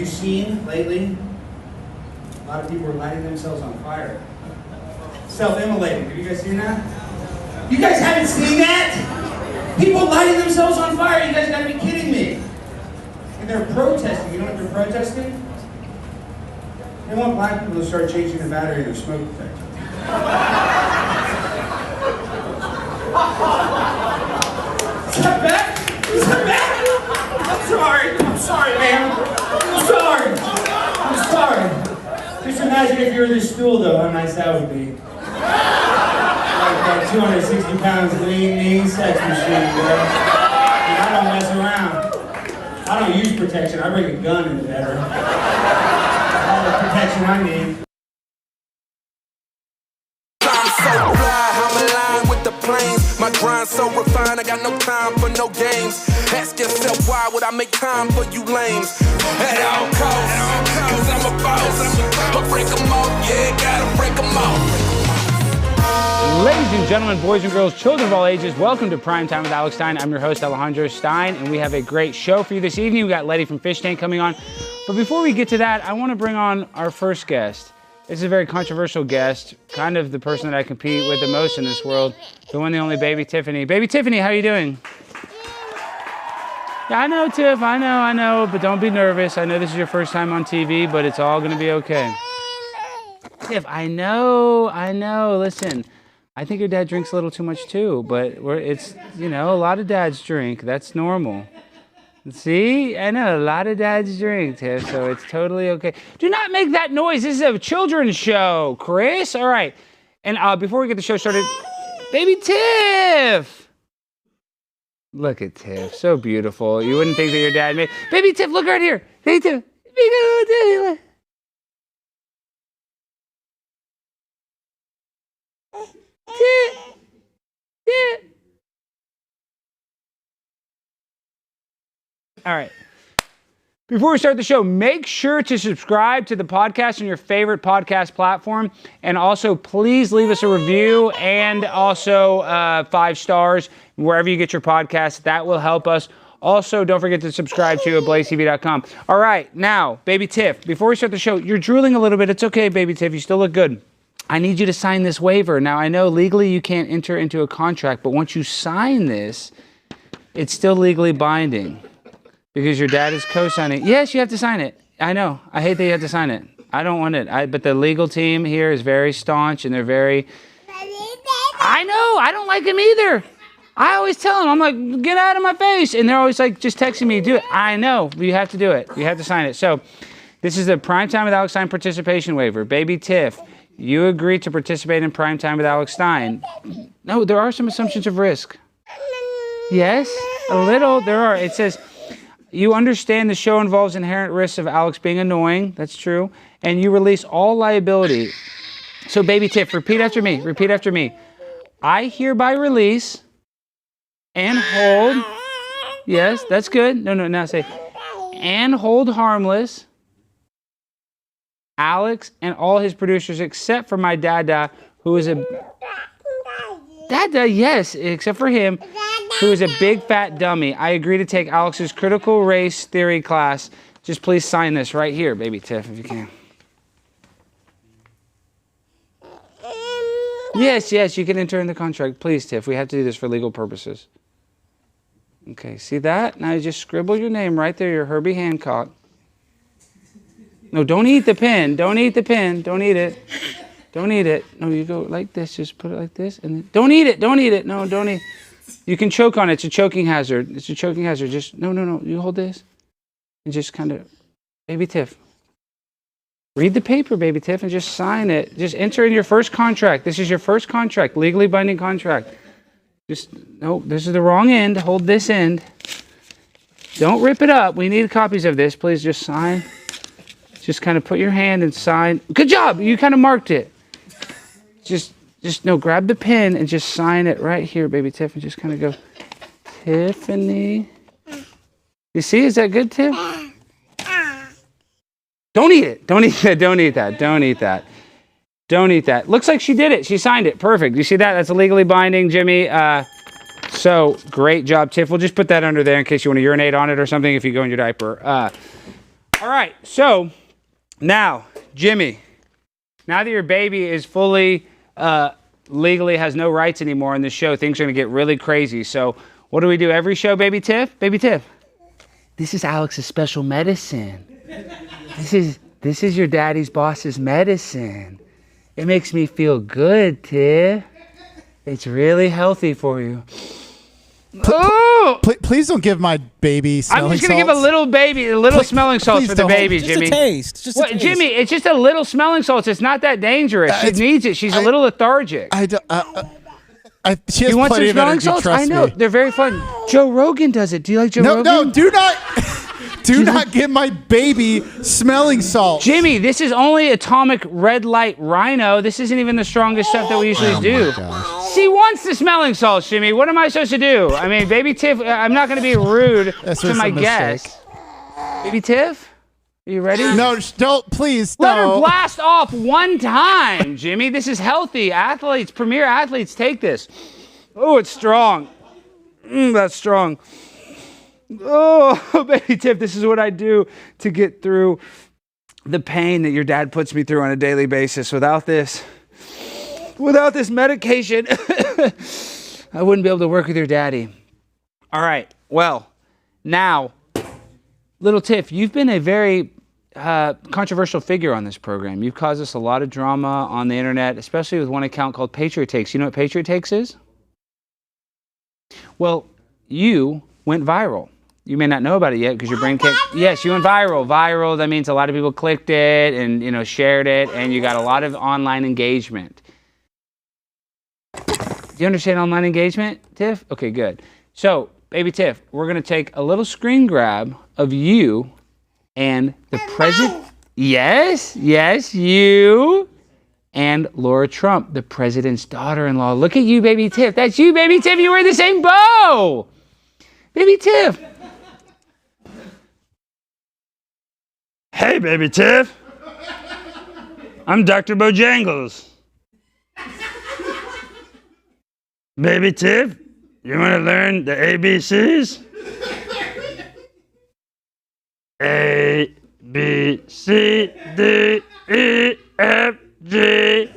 you seen lately? A lot of people are lighting themselves on fire. Self-immolating. Have you guys seen that? You guys haven't seen that? People lighting themselves on fire. You guys gotta be kidding me. And they're protesting. You know what they're protesting? They want black people to start changing the battery in their smoke detector. Is that bad? Is that bad? I'm sorry. I'm sorry, man. I'm sorry. I'm sorry. Just imagine if you were this stool, though, how nice that would be. Like that 260 pounds lean, mean sex machine, bro. And I don't mess around. I don't use protection. I bring a gun in the bedroom. All the protection I need. I'm so fly, I'm aligned with the planes. My grind so refined, I got no time for no games. Ask yourself why would I make time for you lames? At all costs, cause I'm a boss. But break them off, yeah, gotta break them off. Ladies and gentlemen, boys and girls, children of all ages, welcome to Primetime with Alex Stein. I'm your host, Alejandro Stein, and we have a great show for you this evening. We got Letty from Fishtank coming on. But before we get to that, I want to bring on our first guest. This is a very controversial guest, kind of the person that I compete with the most in this world, the one, the only Baby Tiffany. Baby Tiffany, how are you doing? Yeah, I know, Tiff, I know, but don't be nervous. I know this is your first time on TV, but it's all going to be okay. Tiff, I know, listen. I think your dad drinks a little too much too, but it's, you know, a lot of dads drink. That's normal. See? I know, a lot of dads drink, Tiff, so it's totally okay. Do not make that noise. This is a children's show, Chris. All right. And before we get the show started, Baby Tiff! Look at Tiff. So beautiful. You wouldn't think that your dad made... Baby Tiff, look right here. Baby Tiff. All right. Before we start the show, make sure to subscribe to the podcast on your favorite podcast platform. And also, please leave us a review and also 5 stars wherever you get your podcasts. That will help us. Also, don't forget to subscribe to BullieDTV.com. All right. Now, Baby Tiff, before we start the show, you're drooling a little bit. It's okay, Baby Tiff. You still look good. I need you to sign this waiver. Now, I know legally you can't enter into a contract, but once you sign this, it's still legally binding because your dad is co-signing. Yes, you have to sign it. I know. I hate that you have to sign it. I don't want it. But the legal team here is very staunch and they're very... I know. I don't like them either. I always tell them, I'm like, get out of my face. And they're always like, just texting me, do it. I know. You have to do it. You have to sign it. So this is the Primetime with Alex Stein participation waiver. Baby Tiff, you agree to participate in Primetime with Alex Stein. No, there are some assumptions of risk. Yes, a little. There are. It says, you understand the show involves inherent risks of Alex being annoying. That's true. And you release all liability. So, Baby Tiff, repeat after me. Repeat after me. I hereby release and hold. Yes, that's good. No, now say, and hold harmless Alex and all his producers except for my dada, who is a... Dada, yes, except for him, who is a big fat dummy. I agree to take Alex's critical race theory class. Just please sign this right here, Baby Tiff, if you can. Yes, you can enter in the contract. Please, Tiff, we have to do this for legal purposes. Okay, see that? Now you just scribble your name right there, your Herbie Hancock. No, don't eat the pen. Don't eat the pen. Don't eat it. Don't eat it. No, you go like this. Just put it like this. And then, don't eat it. Don't eat it. No, don't eat. You can choke on it. It's a choking hazard. It's a choking hazard. Just, no. You hold this. And just kind of, Baby Tiff. Read the paper, Baby Tiff, and just sign it. Just enter in your first contract. This is your first contract, legally binding contract. Just, no, this is the wrong end. Hold this end. Don't rip it up. We need copies of this. Please just sign. Just kind of put your hand and sign. Good job. You kind of marked it. Just no, grab the pen and just sign it right here, Baby Tiff, and just kind of go, Tiffany. You see, is that good, Tiff? Don't eat it. Don't eat that. Don't eat that. Don't eat that. Don't eat that. Looks like she did it. She signed it. Perfect. You see that? That's legally binding, Jimmy. So great job, Tiff. We'll just put that under there in case you want to urinate on it or something if you go in your diaper. All All right, so now, Jimmy, now that your baby is fully, legally has no rights anymore in this show, things are gonna get really crazy. So what do we do every show, Baby Tiff? Baby Tiff, this is Alex's special medicine. This is your daddy's boss's medicine. It makes me feel good, Tiff. It's really healthy for you. Please don't give my baby smelling I'm just gonna salts. give a little baby a little smelling salts please for the don't. baby, Just Jimmy. a taste. Just a taste. Jimmy, it's just a little smelling salts. It's not that dangerous. She needs it. She's a little lethargic. She has You want some plenty of smelling energy, salts? trust I know. me. They're very fun. Joe Rogan does it. Do you like Joe Rogan? No, do not. Do not give my baby smelling salt. Jimmy, this is only atomic red light rhino. This isn't even the strongest stuff that we usually do. She wants the smelling salts, Jimmy. What am I supposed to do? I mean, Baby Tiff, I'm not going to be rude to my guest. Baby Tiff, are you ready? No, don't, please, Let her no. blast off one time, Jimmy. This is healthy. Athletes, premier athletes take this. Oh, it's strong. That's strong. Oh, Baby Tiff, this is what I do to get through the pain that your dad puts me through on a daily basis. Without this medication, I wouldn't be able to work with your daddy. All right, well, now, little Tiff, you've been a very controversial figure on this program. You've caused us a lot of drama on the internet, especially with one account called Patriot Takes. You know what Patriot Takes is? Well, you went viral. You may not know about it yet because your brain can't. Yes, you went viral. Viral, that means a lot of people clicked it and, you know, shared it, and you got a lot of online engagement. Do you understand online engagement, Tiff? Okay, good. So, Baby Tiff, we're going to take a little screen grab of you and the president. Yes, you and Laura Trump, the president's daughter-in-law. Look at you, Baby Tiff. That's you, Baby Tiff. You wear the same bow. Baby Tiff. Hey, Baby Tiff. I'm Dr. Bojangles. Baby Tiff, you want to learn the ABCs? A, B, C, D, E, F, G,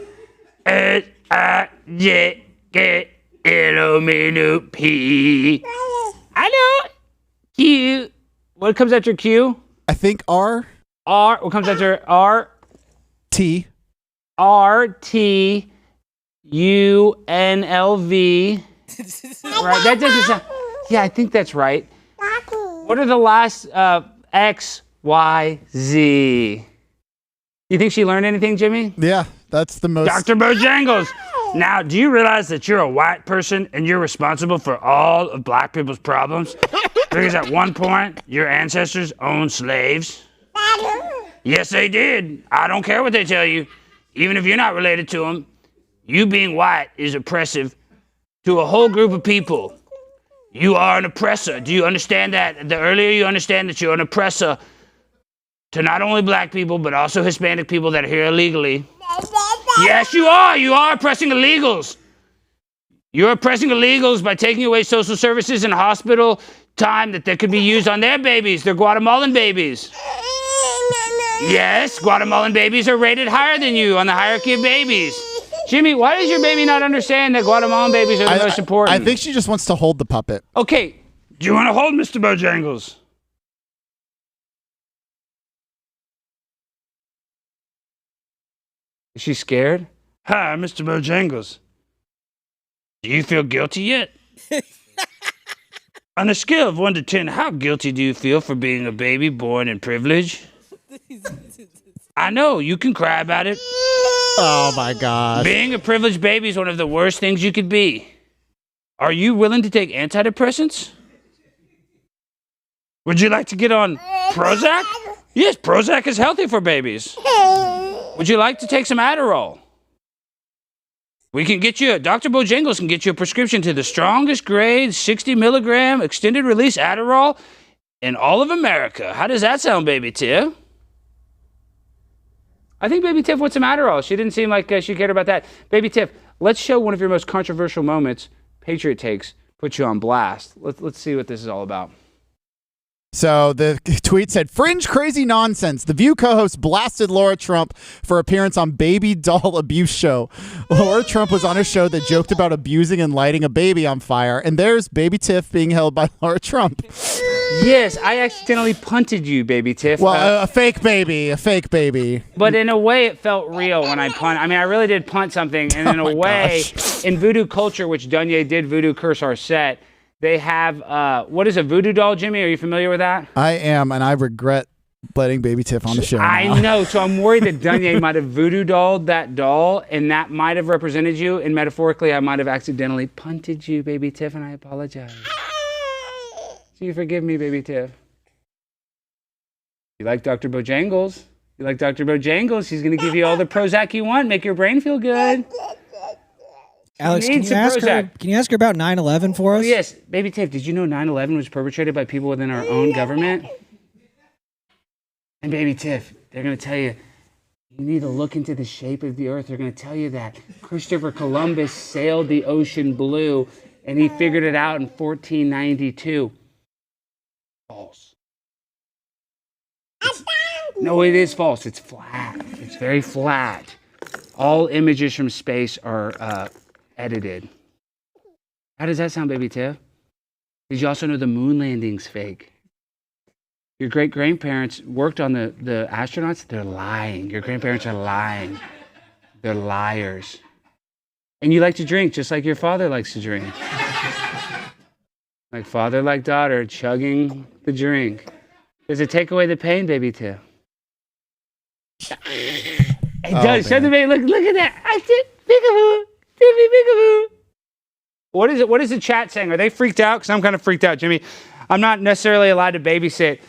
H, I, J, K, L, M, N, O, P. I know. Q. What comes after Q? I think R. R. What comes after R? T. R, T, U, N, L, V. Right, that doesn't sound. Yeah, I think that's right. What are the last X, Y, Z? You think she learned anything, Jimmy? Yeah, that's the most. Dr. Bojangles. Now, do you realize that you're a white person and you're responsible for all of black people's problems? Because at one point, your ancestors owned slaves. Yes, they did. I don't care what they tell you. Even if you're not related to them, you being white is oppressive to a whole group of people. You are an oppressor. Do you understand that? The earlier you understand that you're an oppressor to not only black people, but also Hispanic people that are here illegally. Yes, you are. You are oppressing illegals. You're oppressing illegals by taking away social services and hospital time that could be used on their babies, their Guatemalan babies. Yes, Guatemalan babies are rated higher than you on the hierarchy of babies. Jimmy, why does your baby not understand that Guatemalan babies are the most important? I think she just wants to hold the puppet. Okay. Do you want to hold Mr. Bojangles? Is she scared? Hi, Mr. Bojangles. Do you feel guilty yet? On a scale of 1 to 10, how guilty do you feel for being a baby born in privilege? I know, you can cry about it. Oh my gosh. Being a privileged baby is one of the worst things you could be. Are you willing to take antidepressants? Would you like to get on Prozac? Yes, Prozac is healthy for babies. Would you like to take some Adderall? We can get you, Dr. Bojangles can get you a prescription to the strongest grade 60 milligram extended release Adderall in all of America. How does that sound, Baby Tiff? I think Baby Tiff wants some Adderall. She didn't seem like she cared about that. Baby Tiff, let's show one of your most controversial moments. Patriot Takes put you on blast. Let's see what this is all about. So the tweet said, "Fringe crazy nonsense. The View co-host blasted Laura Trump for appearance on baby doll abuse show. Laura Trump was on a show that joked about abusing and lighting a baby on fire. And there's baby Tiff being held by Laura Trump." Yes, I accidentally punted you, baby Tiff. Well, a fake baby. But in a way, it felt real when I punt. I mean, I really did punt something. And in a way, in voodoo culture, which Dunye did voodoo curse our set, they have, what is a voodoo doll, Jimmy? Are you familiar with that? I am, and I regret letting baby Tiff on the show now. I know, so I'm worried that Dunye might have voodoo dolled that doll, and that might have represented you, and metaphorically, I might have accidentally punted you, baby Tiff, and I apologize. So you forgive me, baby Tiff. You like Dr. Bojangles? You like Dr. Bojangles? He's going to give you all the Prozac you want, make your brain feel good. Alex, can you ask her about 9/11 for us? Oh, yes. Baby Tiff, did you know 9/11 was perpetrated by people within our own government? And baby Tiff, they're going to tell you, you need to look into the shape of the earth. They're going to tell you that Christopher Columbus sailed the ocean blue and he figured it out in 1492. False. No, it is false. It's flat. It's very flat. All images from space are edited. How does that sound, baby Tiff? Did you also know the moon landing's fake? Your great-grandparents worked on the astronauts. They're lying. Your grandparents are lying. They're liars. And you like to drink just like your father likes to drink. Like father, like daughter, chugging the drink. Does it take away the pain, baby Tiff? It does. Shut the baby. Look at that. I said, peekaboo. Peekaboo. What is it? What is the chat saying? Are they freaked out? Because I'm kind of freaked out, Jimmy. I'm not necessarily allowed to babysit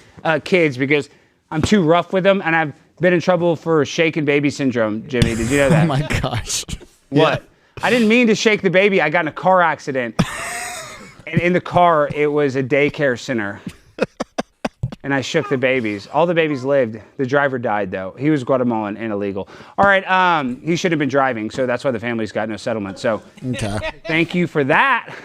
kids because I'm too rough with them, and I've been in trouble for shaken baby syndrome, Jimmy. Did you know that? Oh my gosh. What? Yeah. I didn't mean to shake the baby. I got in a car accident. And in the car, it was a daycare center. And I shook the babies. All the babies lived. The driver died, though. He was Guatemalan and illegal. All right, he should have been driving, so that's why the family's got no settlement. So thank you for that,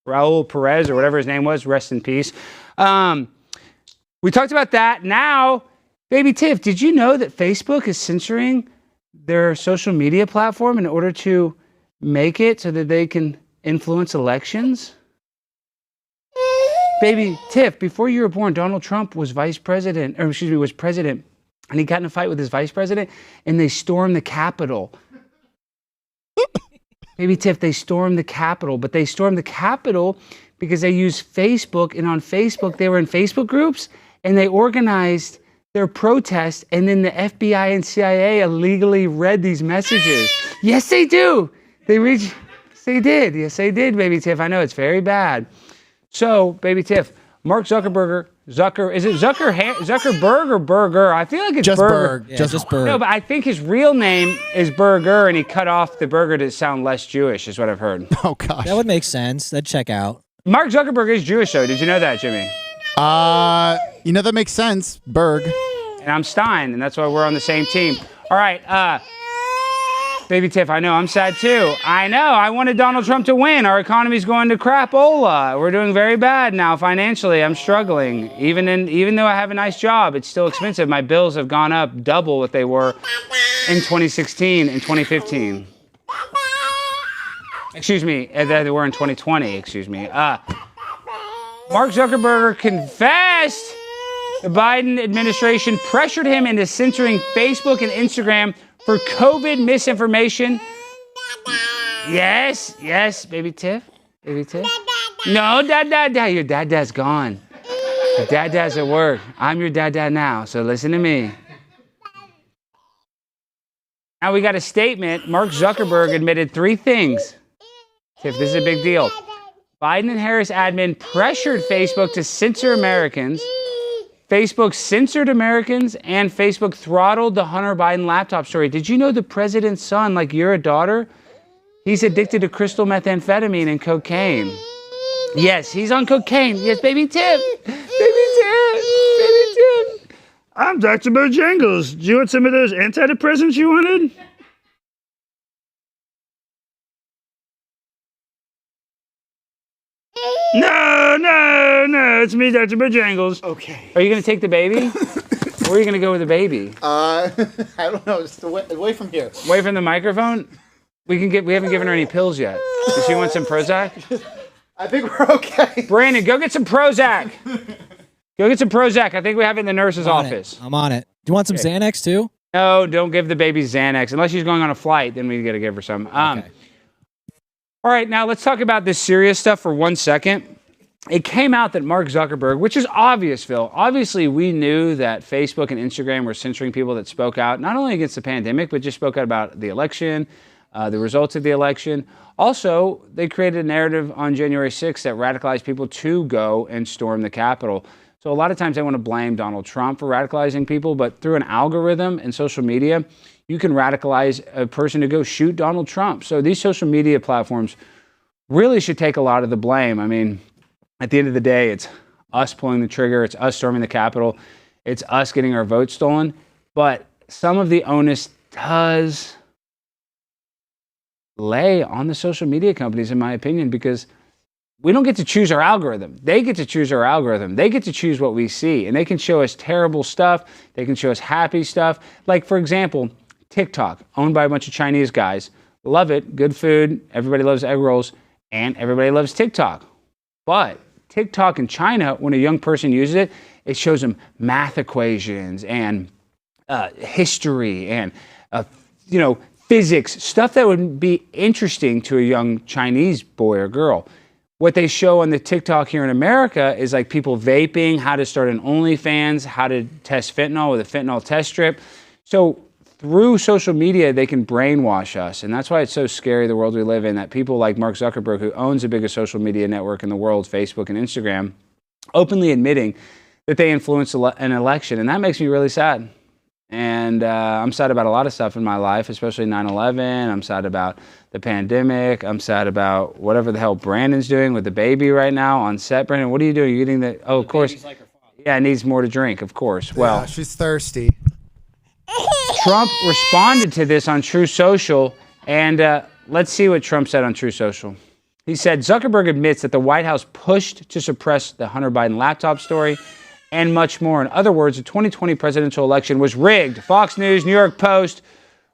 Raul Perez, or whatever his name was. Rest in peace. We talked about that. Now, baby Tiff, did you know that Facebook is censoring their social media platform in order to make it so that they can influence elections? Baby Tiff, before you were born, Donald Trump was president, and he got in a fight with his vice president, and they stormed the Capitol. Baby Tiff, they stormed the Capitol, but they stormed the Capitol because they used Facebook, and on Facebook, they were in Facebook groups, and they organized their protest, and then the FBI and CIA illegally read these messages. Yes, they do. Yes, they did. Yes, they did, baby Tiff. I know, it's very bad. So, baby Tiff, Mark Zuckerberg, is it Zuckerberg or Burger? I feel like it's just Burger. Yeah, just Berg. No, but I think his real name is Burger, and he cut off the burger to sound less Jewish, is what I've heard. Oh, gosh. That would make sense. That'd check out. Mark Zuckerberg is Jewish, though. Did you know that, Jimmy? That makes sense. Berg. And I'm Stein, and that's why we're on the same team. All right, baby Tiff, I know, I'm sad too. I know, I wanted Donald Trump to win. Our economy's going to crapola. We're doing very bad now financially. I'm struggling. Even though I have a nice job, it's still expensive. My bills have gone up double what they were in 2016 and 2015. Excuse me, they were in 2020, excuse me. Mark Zuckerberg confessed the Biden administration pressured him into censoring Facebook and Instagram for COVID misinformation. Yes, baby Tiff. No, dad. Your dad's gone. Your dad's at work. I'm your dad now, so listen to me. Now we got a statement. Mark Zuckerberg admitted 3 things. Tiff, this is a big deal. Biden and Harris admin pressured Facebook to censor Americans. Facebook censored Americans, and Facebook throttled the Hunter Biden laptop story. Did you know the president's son, like your daughter, he's addicted to crystal methamphetamine and cocaine? Yes, he's on cocaine. Yes, baby Tiff. Baby Tiff. I'm Dr. Bojangles. Do you want some of those antidepressants you wanted? No. it's me, Dr. Bojangles. Okay. Are you going to take the baby? Where are you going to go with the baby? I don't know. Just away from here. Away from the microphone? We haven't given her any pills yet. Does she want some Prozac? I think we're okay. Brandon, go get some Prozac. Go get some Prozac. I think we have it in the nurse's office. I'm on it. Do you want some Xanax too? No, don't give the baby Xanax. Unless she's going on a flight, then we got to give her some. Okay. All right, now let's talk about this serious stuff for 1 second. It came out that Mark Zuckerberg, which is obvious, Phil. Obviously, we knew that Facebook and Instagram were censoring people that spoke out, not only against the pandemic, but just spoke out about the election, the results of the election. Also, they created a narrative on January 6th that radicalized people to go and storm the Capitol. So a lot of times they want to blame Donald Trump for radicalizing people, but through an algorithm and social media, you can radicalize a person to go shoot Donald Trump. So these social media platforms really should take a lot of the blame. I mean, at the end of the day, it's us pulling the trigger. It's us storming the Capitol. It's us getting our votes stolen. But some of the onus does lay on the social media companies, in my opinion, because we don't get to choose our algorithm. They get to choose our algorithm. They get to choose what we see. And they can show us terrible stuff. They can show us happy stuff. Like, for example, TikTok, owned by a bunch of Chinese guys. Love it. Good food. Everybody loves egg rolls. And everybody loves TikTok. But TikTok in China, when a young person uses it, it shows them math equations and history and, physics, stuff that would be interesting to a young Chinese boy or girl. What they show on the TikTok here in America is like people vaping, how to start an OnlyFans, how to test fentanyl with a fentanyl test strip. So through social media, they can brainwash us. And that's why it's so scary, the world we live in, that people like Mark Zuckerberg, who owns the biggest social media network in the world, Facebook and Instagram, openly admitting that they influenced an election. And that makes me really sad. And I'm sad about a lot of stuff in my life, especially 9/11. I'm sad about the pandemic. I'm sad about whatever the hell Brandon's doing with the baby right now on set. Brandon, what are you doing? You're getting the... Oh, of course. Like her father. Yeah, needs more to drink, of course. Well, yeah, she's thirsty. Trump responded to this on True Social, and let's see what Trump said on True Social. He said, Zuckerberg admits that the White House pushed to suppress the Hunter Biden laptop story and much more. In other words, the 2020 presidential election was rigged. Fox News, New York Post,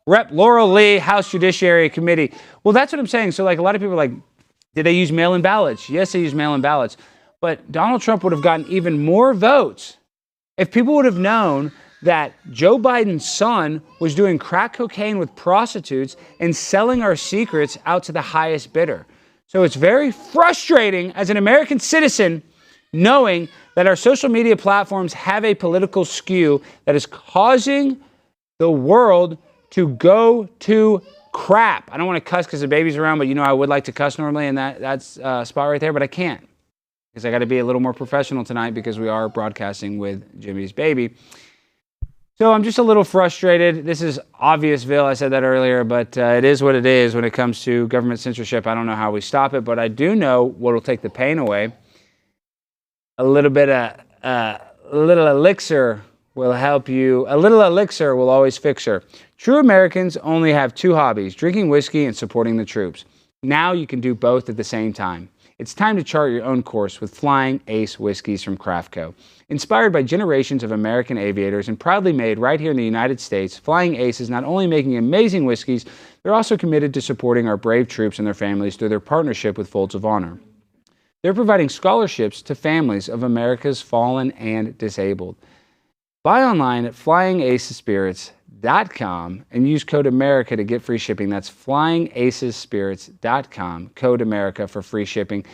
Rep. Laurel Lee, House Judiciary Committee. Well, that's what I'm saying. So, like, a lot of people are like, did they use mail-in ballots? Yes, they used mail-in ballots. But Donald Trump would have gotten even more votes if people would have known that Joe Biden's son was doing crack cocaine with prostitutes and selling our secrets out to the highest bidder. So it's very frustrating as an American citizen knowing that our social media platforms have a political skew that is causing the world to go to crap. I don't want to cuss because the baby's around, but I would like to cuss normally in that's spot right there, but I can't because I got to be a little more professional tonight because we are broadcasting with Jimmy's baby. So I'm just a little frustrated. This is Obviousville. I said that earlier, but it is what it is when it comes to government censorship. I don't know how we stop it, but I do know what will take the pain away. A little elixir will help you. A little elixir will always fix her. True Americans only have two hobbies, drinking whiskey and supporting the troops. Now you can do both at the same time. It's time to chart your own course with Flying Ace whiskeys from CraftCo. Inspired by generations of American aviators and proudly made right here in the United States, Flying Ace is not only making amazing whiskeys, they're also committed to supporting our brave troops and their families through their partnership with Folds of Honor. They're providing scholarships to families of America's fallen and disabled. Buy online at flyingacespirits.com and use code America to get free shipping. That's flyingacespirits.com, code America for free shipping.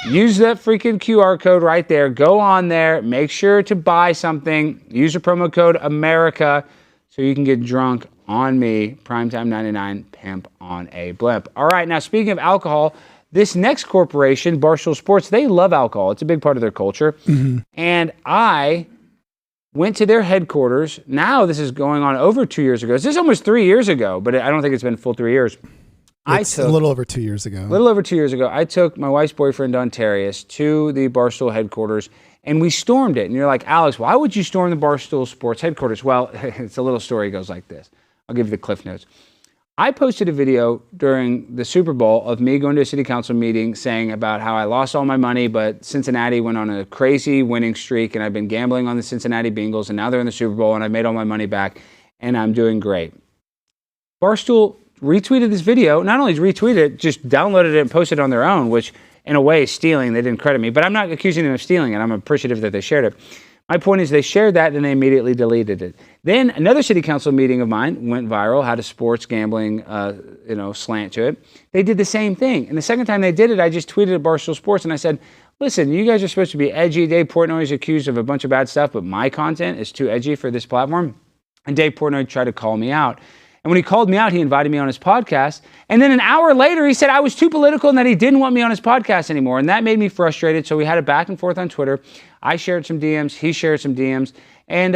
Use that freaking QR code right there. Go on there. Make sure to buy something. Use the promo code America so you can get drunk on me. Primetime 99, pimp on a blimp. All right, now speaking of alcohol, this next corporation, Barstool Sports, they love alcohol. It's a big part of their culture. Mm-hmm. And I went to their headquarters. Now this is going on over 2 years ago. This is almost 3 years ago, but I don't think it's been full 3 years. It's a little over 2 years ago. A little over 2 years ago, I took my wife's boyfriend, Dontarius, to the Barstool headquarters, and we stormed it. And you're like, Alex, why would you storm the Barstool Sports headquarters? Well, it's a little story. It goes like this. I'll give you the Cliff Notes. I posted a video during the Super Bowl of me going to a city council meeting saying about how I lost all my money, but Cincinnati went on a crazy winning streak, and I've been gambling on the Cincinnati Bengals, and now they're in the Super Bowl, and I made all my money back, and I'm doing great. Barstool retweeted this video. Not only retweeted it, just downloaded it and posted it on their own, which in a way is stealing. They didn't credit me, but I'm not accusing them of stealing it. I'm appreciative that they shared it. My point is they shared that, and they immediately deleted it. Then another city council meeting of mine went viral, had a sports gambling slant to it. They did the same thing. And the second time they did it, I just tweeted at Barstool Sports, and I said, listen, you guys are supposed to be edgy. Dave Portnoy is accused of a bunch of bad stuff, but my content is too edgy for this platform. And Dave Portnoy tried to call me out. And when he called me out, he invited me on his podcast. And then an hour later, he said I was too political and that he didn't want me on his podcast anymore. And that made me frustrated. So we had a back and forth on Twitter. I shared some DMs. He shared some DMs. And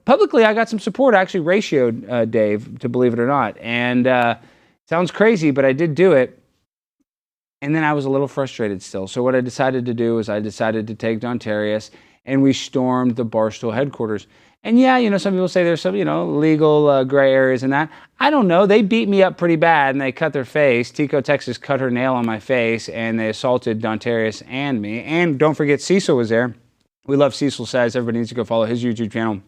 publicly, I got some support. I actually ratioed Dave, to believe it or not. And sounds crazy, but I did do it. And then I was a little frustrated still. So what I decided to do is I decided to take Dontarius, and we stormed the Barstool headquarters. And yeah, some people say there's some, legal gray areas in that. I don't know. They beat me up pretty bad, and they cut their face. Tico, Texas cut her nail on my face, and they assaulted Dontarius and me. And don't forget, Cecil was there. We love Cecil Says. Everybody needs to go follow his YouTube channel.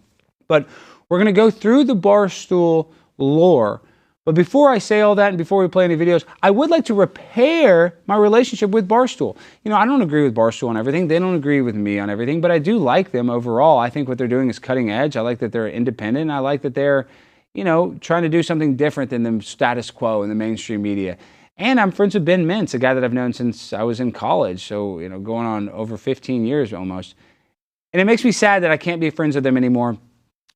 But we're going to go through the Barstool lore. But before I say all that and before we play any videos, I would like to repair my relationship with Barstool. I don't agree with Barstool on everything. They don't agree with me on everything, but I do like them overall. I think what they're doing is cutting edge. I like that they're independent. I like that they're, trying to do something different than the status quo in the mainstream media. And I'm friends with Ben Mintz, a guy that I've known since I was in college. So, going on over 15 years almost. And it makes me sad that I can't be friends with them anymore.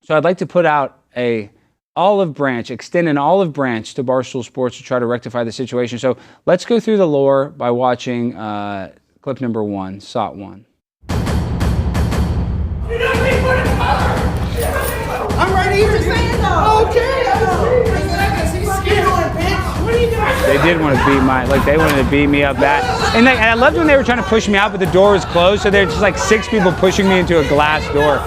So I'd like to put out extend an olive branch to Barstool Sports to try to rectify the situation. So let's go through the lore by watching clip number 1, SOT 1. I'm right here. Okay. They did want to beat they wanted to beat me up bad. And I loved when they were trying to push me out, but the door was closed, so there's just like 6 people pushing me into a glass door.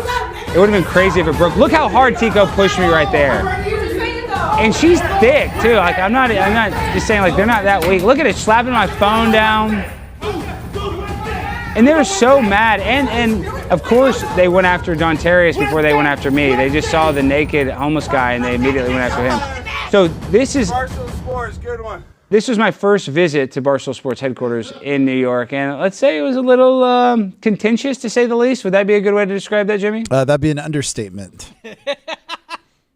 It would have been crazy if it broke. Look how hard Tico pushed me right there. And she's thick too. I'm not just saying they're not that weak. Look at it, slapping my phone down. And they were so mad. And of course they went after Dontarius before they went after me. They just saw the naked homeless guy and they immediately went after him. So this is Barstool Sports, good one. This was my first visit to Barstool Sports headquarters in New York, and let's say it was a little contentious, to say the least. Would that be a good way to describe that, Jimmy? That'd be an understatement.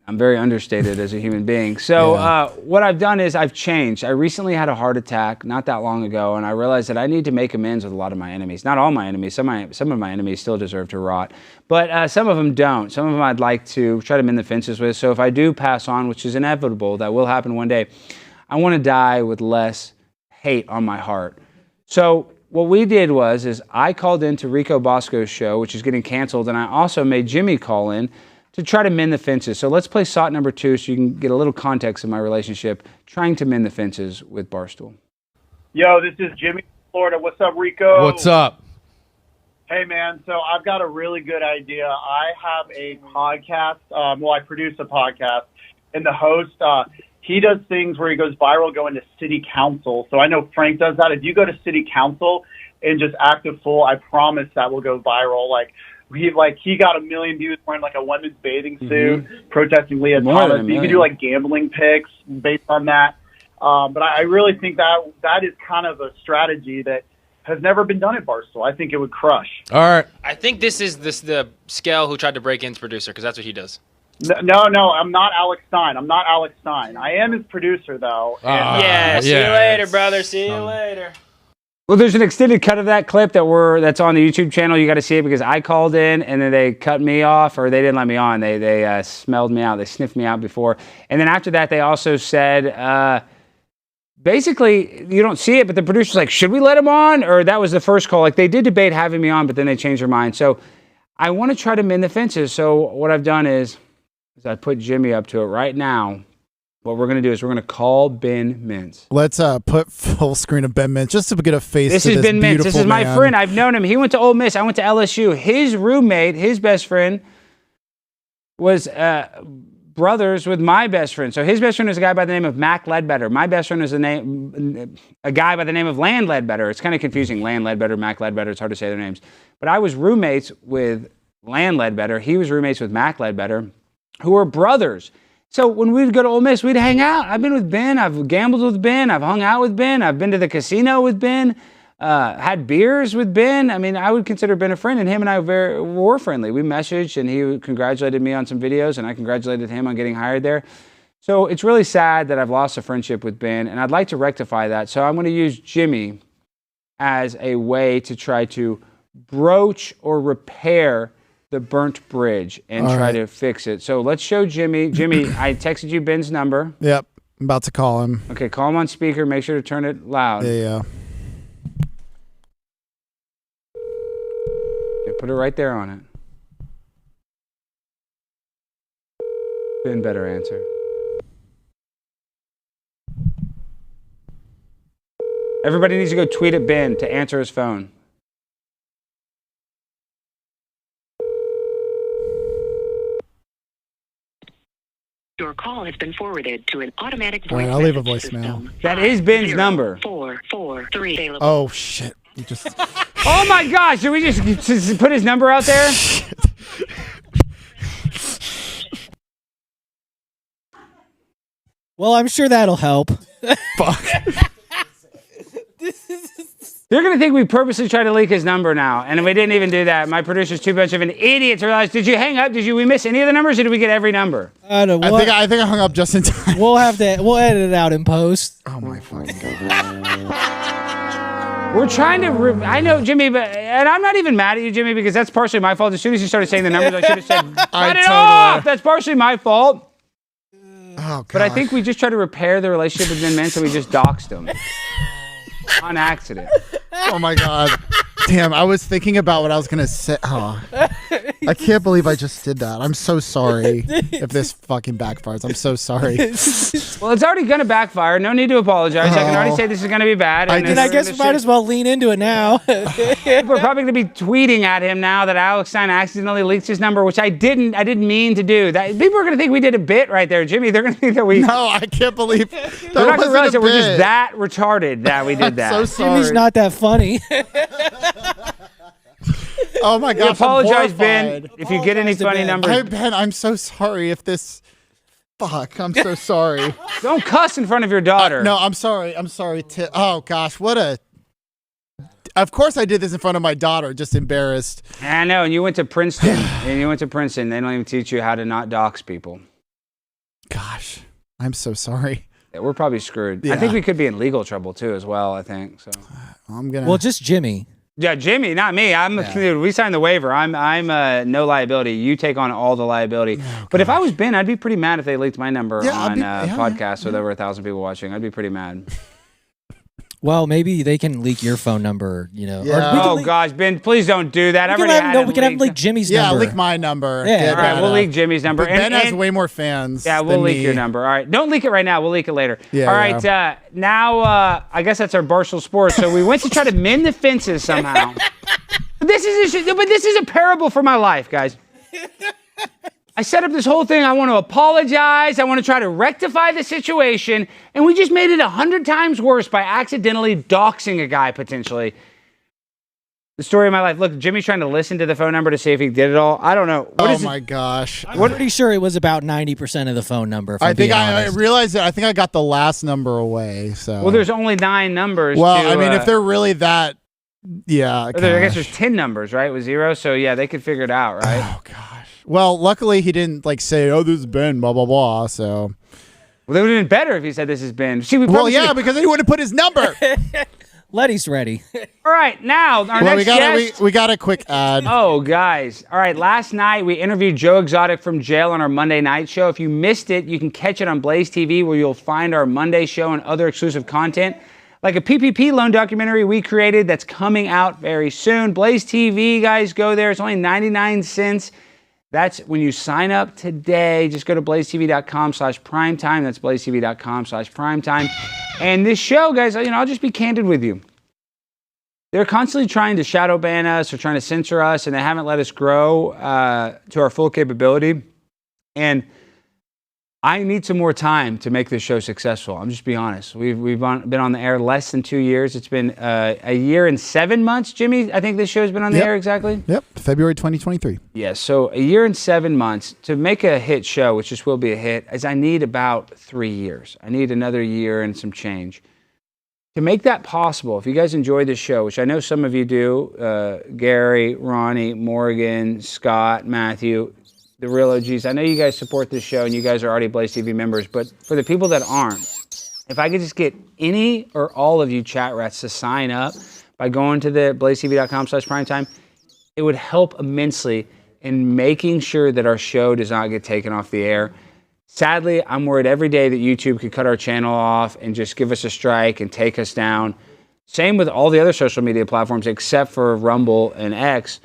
I'm very understated as a human being. So what I've done is I've changed. I recently had a heart attack not that long ago, and I realized that I need to make amends with a lot of my enemies. Not all my enemies. Some of my enemies still deserve to rot, but some of them don't. Some of them I'd like to try to mend the fences with. So if I do pass on, which is inevitable, that will happen one day, I want to die with less hate on my heart. So what we did is I called into Rico Bosco's show, which is getting canceled, and I also made Jimmy call in to try to mend the fences. So let's play SOT number 2 so you can get a little context of my relationship trying to mend the fences with Barstool. Yo, this is Jimmy from Florida. What's up, Rico? What's up? Hey, man. So I've got a really good idea. I have a podcast. I produce a podcast, and the host, he does things where he goes viral going to city council. So I know Frank does that. If you go to city council and just act a fool, I promise that will go viral. He got 1 million views wearing a women's bathing suit, protesting Leah Thomas. You can do gambling picks based on that. But I really think that is kind of a strategy that has never been done at Barstool. I think it would crush. All right. I think this is the scale who tried to break into producer, because that's what he does. No, I'm not Alex Stein. I am his producer, though. See you later, brother. See you later. Well, there's an extended cut of that clip that's on the YouTube channel. You got to see it because I called in and then they cut me off, or they didn't let me on. They smelled me out. They sniffed me out before. And then after that, they also said, basically, you don't see it, but the producer's like, should we let him on? Or that was the first call. They did debate having me on, but then they changed their mind. So I want to try to mend the fences. So what I've done is I put Jimmy up to it right now. What we're going to do is we're going to call Ben Mintz. Let's put full screen of Ben Mintz just to get a face this to is this Ben Mintz. This is my friend. I've known him. He went to Ole Miss. I went to LSU. His roommate, his best friend, was brothers with my best friend. So his best friend is a guy by the name of Mac Ledbetter. My best friend is a guy by the name of Land Ledbetter. It's kind of confusing. Land Ledbetter, Mac Ledbetter. It's hard to say their names. But I was roommates with Land Ledbetter. He was roommates with Mac Ledbetter, who were brothers. So when we'd go to Ole Miss, we'd hang out. I've been with Ben. I've gambled with Ben. I've hung out with Ben. I've been to the casino with Ben. Had beers with Ben. I mean, I would consider Ben a friend, and him and I were friendly. We messaged, and he congratulated me on some videos, and I congratulated him on getting hired there. So it's really sad that I've lost a friendship with Ben, and I'd like to rectify that. So I'm going to use Jimmy as a way to try to broach or repair the burnt bridge and try to fix it. So let's show Jimmy. Jimmy, I texted you Ben's number. Yep. I'm about to call him. Okay, call him on speaker. Make sure to turn it loud. Yeah. Put it right there on it. Ben better answer. Everybody needs to go tweet at Ben to answer his phone. Your call has been forwarded to an automatic voice. All right, I'll leave a voicemail. That is Ben's number. 443. Oh shit! You just. Oh my gosh! Did we just put his number out there? Well, I'm sure that'll help. Fuck. They're going to think we purposely tried to leak his number now, and we didn't even do that. My producer's too much of an idiot to realize, did you hang up? Did we miss any of the numbers, or did we get every number? I don't know. I think I hung up just in time. We'll edit it out in post. Oh my fucking god. We're trying to, I know, Jimmy, and I'm not even mad at you, Jimmy, because that's partially my fault. As soon as you started saying the numbers, I should have said, cut it off! That's partially my fault. Oh, but I think we just tried to repair the relationship with Ben Mintz, so we just doxed him. On accident. Oh my god. Damn, I was thinking about what I was gonna say. Oh. I can't believe I just did that. I'm so sorry if this fucking backfires. I'm so sorry. Well, it's already gonna backfire. No need to apologize. I can already say this is gonna be bad. I guess we might as well lean into it now. We're probably gonna be tweeting at him now that Alex Stein accidentally leaked his number, which I didn't mean to do. That people are gonna think we did a bit right there, Jimmy. They're gonna think that we. No, I can't believe. They're not gonna realize that we're just that retarded that we did that. So sorry. Jimmy's not that funny. Oh my gosh! Apologize, Ben, if you get any funny numbers. Ben, I'm so sorry if this. Fuck! I'm so sorry. Don't cuss in front of your daughter. No, I'm sorry. I'm sorry. Oh gosh, what a. Of course, I did this in front of my daughter. Just embarrassed. I know, and you went to Princeton. They don't even teach you how to not dox people. Gosh, I'm so sorry. Yeah, we're probably screwed. Yeah. I think we could be in legal trouble too, as well. I think so. I'm gonna. Well, just Jimmy. Yeah, Jimmy, not me. Dude, we signed the waiver. I'm no liability. You take on all the liability. Oh, but if I was Ben, I'd be pretty mad if they leaked my number on podcasts with over 1,000 people watching. I'd be pretty mad. Well, maybe they can leak your phone number, Yeah. Oh gosh, Ben, please don't do that. We can have leak Jimmy's number. Yeah, leak my number. Yeah. All right, we'll leak Jimmy's number. But Ben has way more fans. Yeah, we'll leak your number. All right, don't leak it right now. We'll leak it later. Yeah. All right, now I guess that's our Barstool Sports. So we went to try to mend the fences somehow. But this is a parable for my life, guys. I set up this whole thing. I want to apologize. I want to try to rectify the situation. And we just made it 100 times worse by accidentally doxing a guy, potentially. The story of my life. Look, Jimmy's trying to listen to the phone number to see if he did it all. I don't know. Oh, my gosh. I'm pretty sure it was about 90% of the phone number. I think I realized that. I think I got the last number away. So. Well, there's only 9 numbers. Well, I mean, if they're really that, yeah. I guess there's 10 numbers, right? With 0. So, yeah, they could figure it out, right? Oh, gosh. Well, luckily he didn't say, "Oh, this is Ben," blah blah blah. So, well, that would have been better if he said, "This is Ben." See, because then he would have put his number. Letty's ready. All right, now our next guest. We got a quick ad. Oh, guys! All right, last night we interviewed Joe Exotic from jail on our Monday night show. If you missed it, you can catch it on Blaze TV, where you'll find our Monday show and other exclusive content, like a PPP loan documentary we created that's coming out very soon. Blaze TV, guys, go there. It's only 99 cents. That's when you sign up today. Just go to blazetv.com/primetime. That's blazetv.com/primetime. And this show, guys, I'll just be candid with you. They're constantly trying to shadow ban us or trying to censor us, and they haven't let us grow to our full capability. And I need some more time to make this show successful. I'm just being honest. We've been on the air less than 2 years. It's been a year and 7 months, Jimmy. I think this show's been on the air exactly. Yep, February 2023. Yes, so a year and 7 months to make a hit show, which this will be a hit, is I need about 3 years. I need another year and some change. To make that possible, if you guys enjoy this show, which I know some of you do, Gary, Ronnie, Morgan, Scott, Matthew, the real OGs, I know you guys support this show and you guys are already Blaze TV members, but for the people that aren't, if I could just get any or all of you chat rats to sign up by going to the blazetv.com/primetime, it would help immensely in making sure that our show does not get taken off the air. Sadly, I'm worried every day that YouTube could cut our channel off and just give us a strike and take us down. Same with all the other social media platforms except for Rumble and X.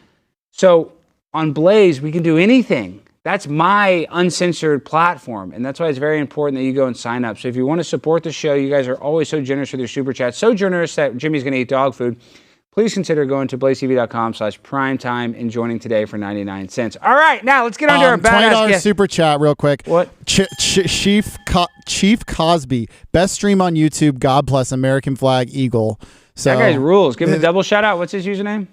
So on Blaze, we can do anything. That's my uncensored platform, and that's why it's very important that you go and sign up. So if you want to support the show, you guys are always so generous with your super chats, so generous that Jimmy's going to eat dog food. Please consider going to blazetv.com/primetime and joining today for 99 cents. All right, now let's get on to our badass $20 guest. super chat real quick. What? Chief Cosby, best stream on YouTube, God bless, American flag, eagle. So That guy's rules. Give him a double shout out. What's his username?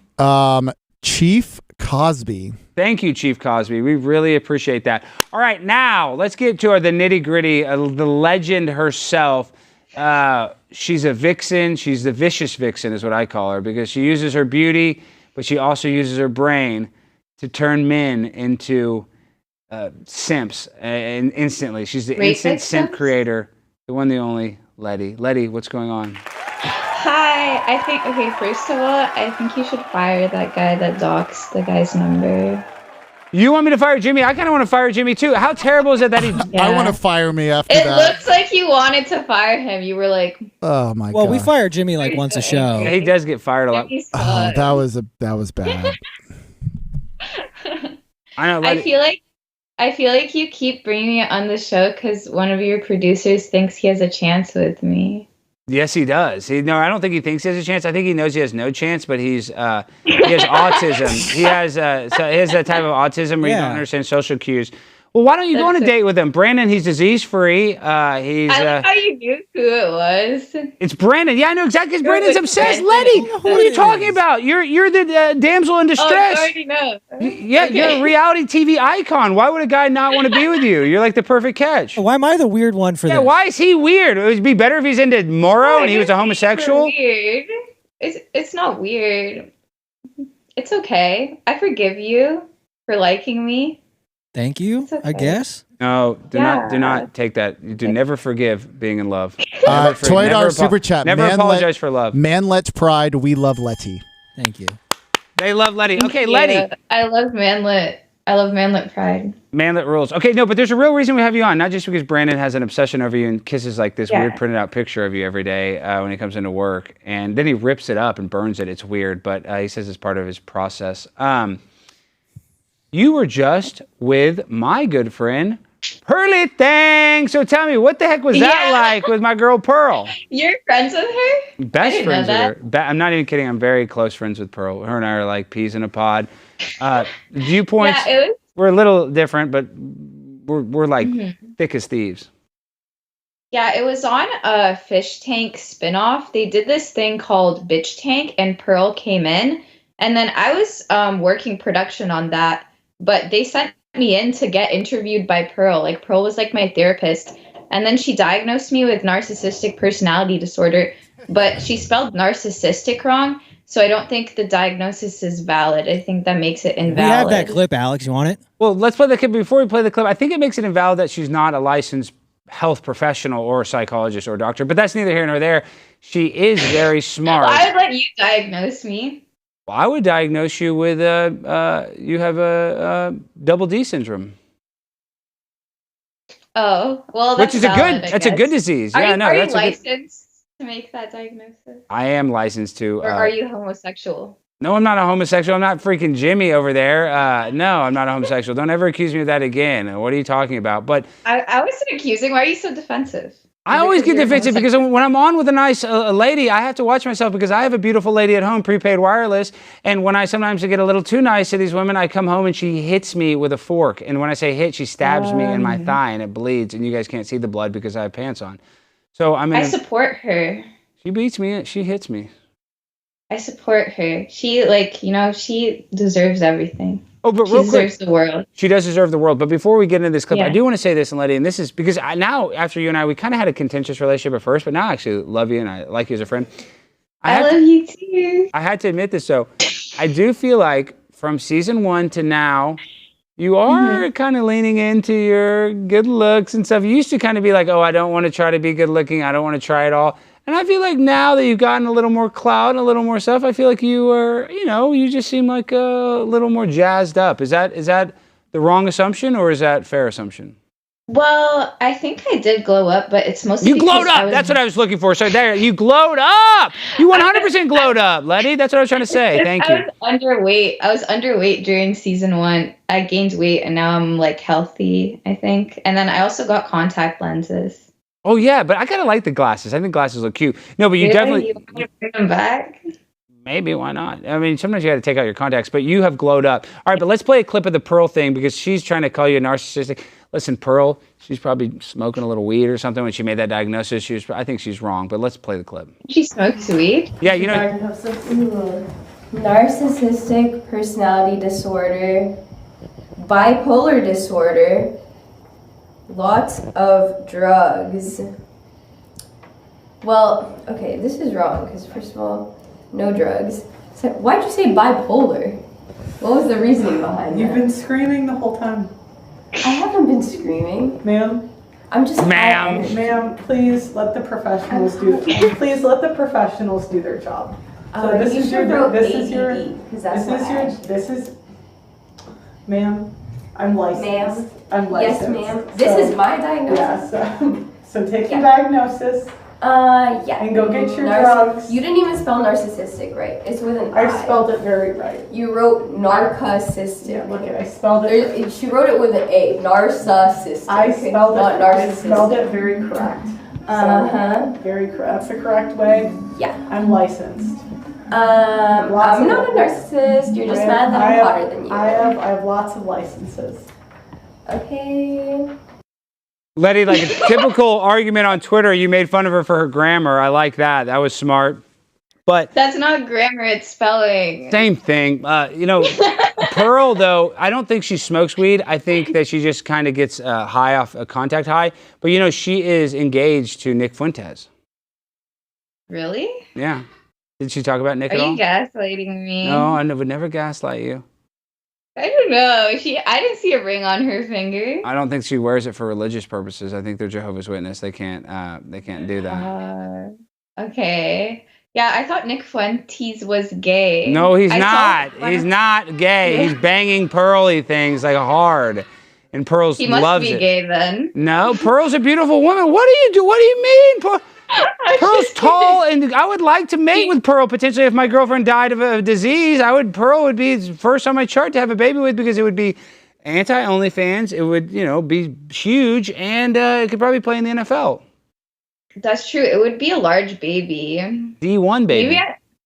Chief Cosby. Thank you, Chief Cosby. We really appreciate that. All right, now let's get to the nitty gritty. The legend herself. She's a vixen. She's the vicious vixen is what I call her, because she uses her beauty, but she also uses her brain to turn men into simps and instantly. She's the instant simp creator, the one, the only Letty. Letty, what's going on? Hi, I think, okay, first of all, I think you should fire that guy that doxed the guy's number. You want me to fire Jimmy? I kind of want to fire Jimmy too. How terrible is it that he... I want to fire me after It that. looks like you wanted to fire him. You were like... Oh my god. Well, we fire Jimmy like once a show. Yeah, he does get fired a lot. Oh, that was bad. I know. I feel like you keep bringing it on the show because one of your producers thinks he has a chance with me. Yes, he does. No, I don't think he thinks he has a chance. I think he knows he has no chance, but he has autism. He has that type of autism where you don't understand social cues. Well, why don't you go on a date with him? Brandon, he's disease-free. I like how you knew who it was. It's Brandon. Yeah, I know exactly, because Brandon's obsessed. Letty, what are you talking about? You're the damsel in distress. Oh, I already know. Yeah, okay. You're a reality TV icon. Why would a guy not want to be with you? You're like the perfect catch. Why am I the weird one for this? Yeah, why is he weird? It would be better if he's into Moro and he was a homosexual. Weird. It's not weird. It's okay. I forgive you for liking me. Thank you, okay. I guess. No, do not take that. You do never forgive being in love. $20 super chat. Never apologize for love. Manlet pride. We love Letty. Thank you. They love Letty. Okay, Thank Letty. you. I love manlet. I love manlet pride. Manlet rules. Okay, no, but there's a real reason we have you on. Not just because Brandon has an obsession over you and kisses like this weird printed out picture of you every day when he comes into work. And then he rips it up and burns it. It's weird, but he says it's part of his process. You were just with my good friend, Pearly Thang. So tell me, what the heck was that like with my girl Pearl? You're friends with her? Best friends with her. I'm not even kidding. I'm very close friends with Pearl. Her and I are like peas in a pod. Viewpoints, we're a little different, but we're like thick as thieves. Yeah, it was on a Fishtank spinoff. They did this thing called Bitch Tank, and Pearl came in. And then I was working production on that. But they sent me in to get interviewed by Pearl. Like, Pearl was like my therapist. And then she diagnosed me with narcissistic personality disorder. But she spelled narcissistic wrong. So I don't think the diagnosis is valid. I think that makes it invalid. We have that clip, Alex. You want it? Well, let's play the clip. Before we play the clip, I think it makes it invalid that she's not a licensed health professional or a psychologist or a doctor. But that's neither here nor there. She is very smart. I would let you diagnose me. I would diagnose you with you have a double D syndrome. Oh, well, that's that's a good disease. Are you that's licensed to make that diagnosis? I am licensed to. Or are you homosexual? No, I'm not a homosexual. I'm not freaking Jimmy over there. No, I'm not a homosexual. Don't ever accuse me of that again. What are you talking about? But I wasn't accusing. Why are you so defensive? I always get defensive because when I'm on with a nice lady, I have to watch myself because I have a beautiful lady at home, prepaid wireless. And when I sometimes get a little too nice to these women, I come home and she hits me with a fork. And when I say hit, she stabs me in my thigh and it bleeds. And you guys can't see the blood because I have pants on. So I support her. She beats me. She hits me. I support her. She, she deserves everything. Oh, but she real deserves quick, the world. She does deserve the world. But before we get into this clip, Yeah. I do want to say this, and Letty, and this is because now, after you and I, we kind of had a contentious relationship at first, but now I actually love you and I like you as a friend. I love you too. I had to admit this, though. I do feel like from season 1 to now, you are kind of leaning into your good looks and stuff. You used to kind of be like, oh, I don't want to try to be good looking. I don't want to try it all. And I feel like now that you've gotten a little more clout and a little more stuff, I feel like you are, you just seem like a little more jazzed up. Is that the wrong assumption or is that fair assumption? Well, I think I did glow up, but it's mostly You glowed up. That's what I was looking for. So there, you glowed up. You 100% glowed up, Letty. That's what I was trying to say. Thank you. I was underweight. I was underweight during season 1. I gained weight and now I'm healthy, I think. And then I also got contact lenses. Oh yeah, but I kind of like the glasses. I think glasses look cute. No, but you definitely. You want to bring them back? Maybe, why not? I mean, sometimes you got to take out your contacts, but you have glowed up. All right, but let's play a clip of the Pearl thing because she's trying to call you a narcissistic. Listen, Pearl, she's probably smoking a little weed or something when she made that diagnosis. I think she's wrong, but let's play the clip. She smokes weed? Yeah, narcissistic personality disorder, bipolar disorder, lots of drugs. Well, okay, this is wrong because first of all, no drugs. So why'd you say bipolar? What was the reasoning behind that? You've been screaming the whole time. I haven't been screaming. Ma'am? I'm just Ma'am, please let the professionals do their job. So this is ma'am, I'm licensed. Ma'am. I'm licensed. Yes, ma'am. This is my diagnosis. Yeah, so take your diagnosis. Yeah. And go get your drugs. You didn't even spell narcissistic right. It's with an I. I spelled it very right. You wrote narcissistic. Yeah, look at I spelled it. She wrote it with an A. Narcissistic. I spelled it. Not narcissistic. I spelled it very correct. Very correct. That's the correct way. Yeah. I'm licensed. I'm not a narcissist. You're just mad that I'm hotter than you. I have lots of licenses. Okay. Letty, like a typical argument on Twitter, you made fun of her for her grammar. I like that. That was smart. But that's not grammar, it's spelling. Same thing. Pearl, though, I don't think she smokes weed. I think that she just kind of gets high off a contact high. But, she is engaged to Nick Fuentes. Really? Yeah. Did she talk about Nick at all? Are you gaslighting me? No, I would never gaslight you. I don't know. I didn't see a ring on her finger. I don't think she wears it for religious purposes. I think they're Jehovah's Witness. They can't do that. Okay. Yeah, I thought Nick Fuentes was gay. No, he's not. He's not gay. Yeah. He's banging pearly things hard. And Pearl's loves it. He must be gay then. No, Pearl's a beautiful woman. What do you do? What do you mean? Pearl's tall, and I would like to mate with Pearl potentially if my girlfriend died of a disease. Pearl would be first on my chart to have a baby with because it would be anti-OnlyFans. It would, be huge, and it could probably play in the NFL. That's true. It would be a large baby. D1 baby.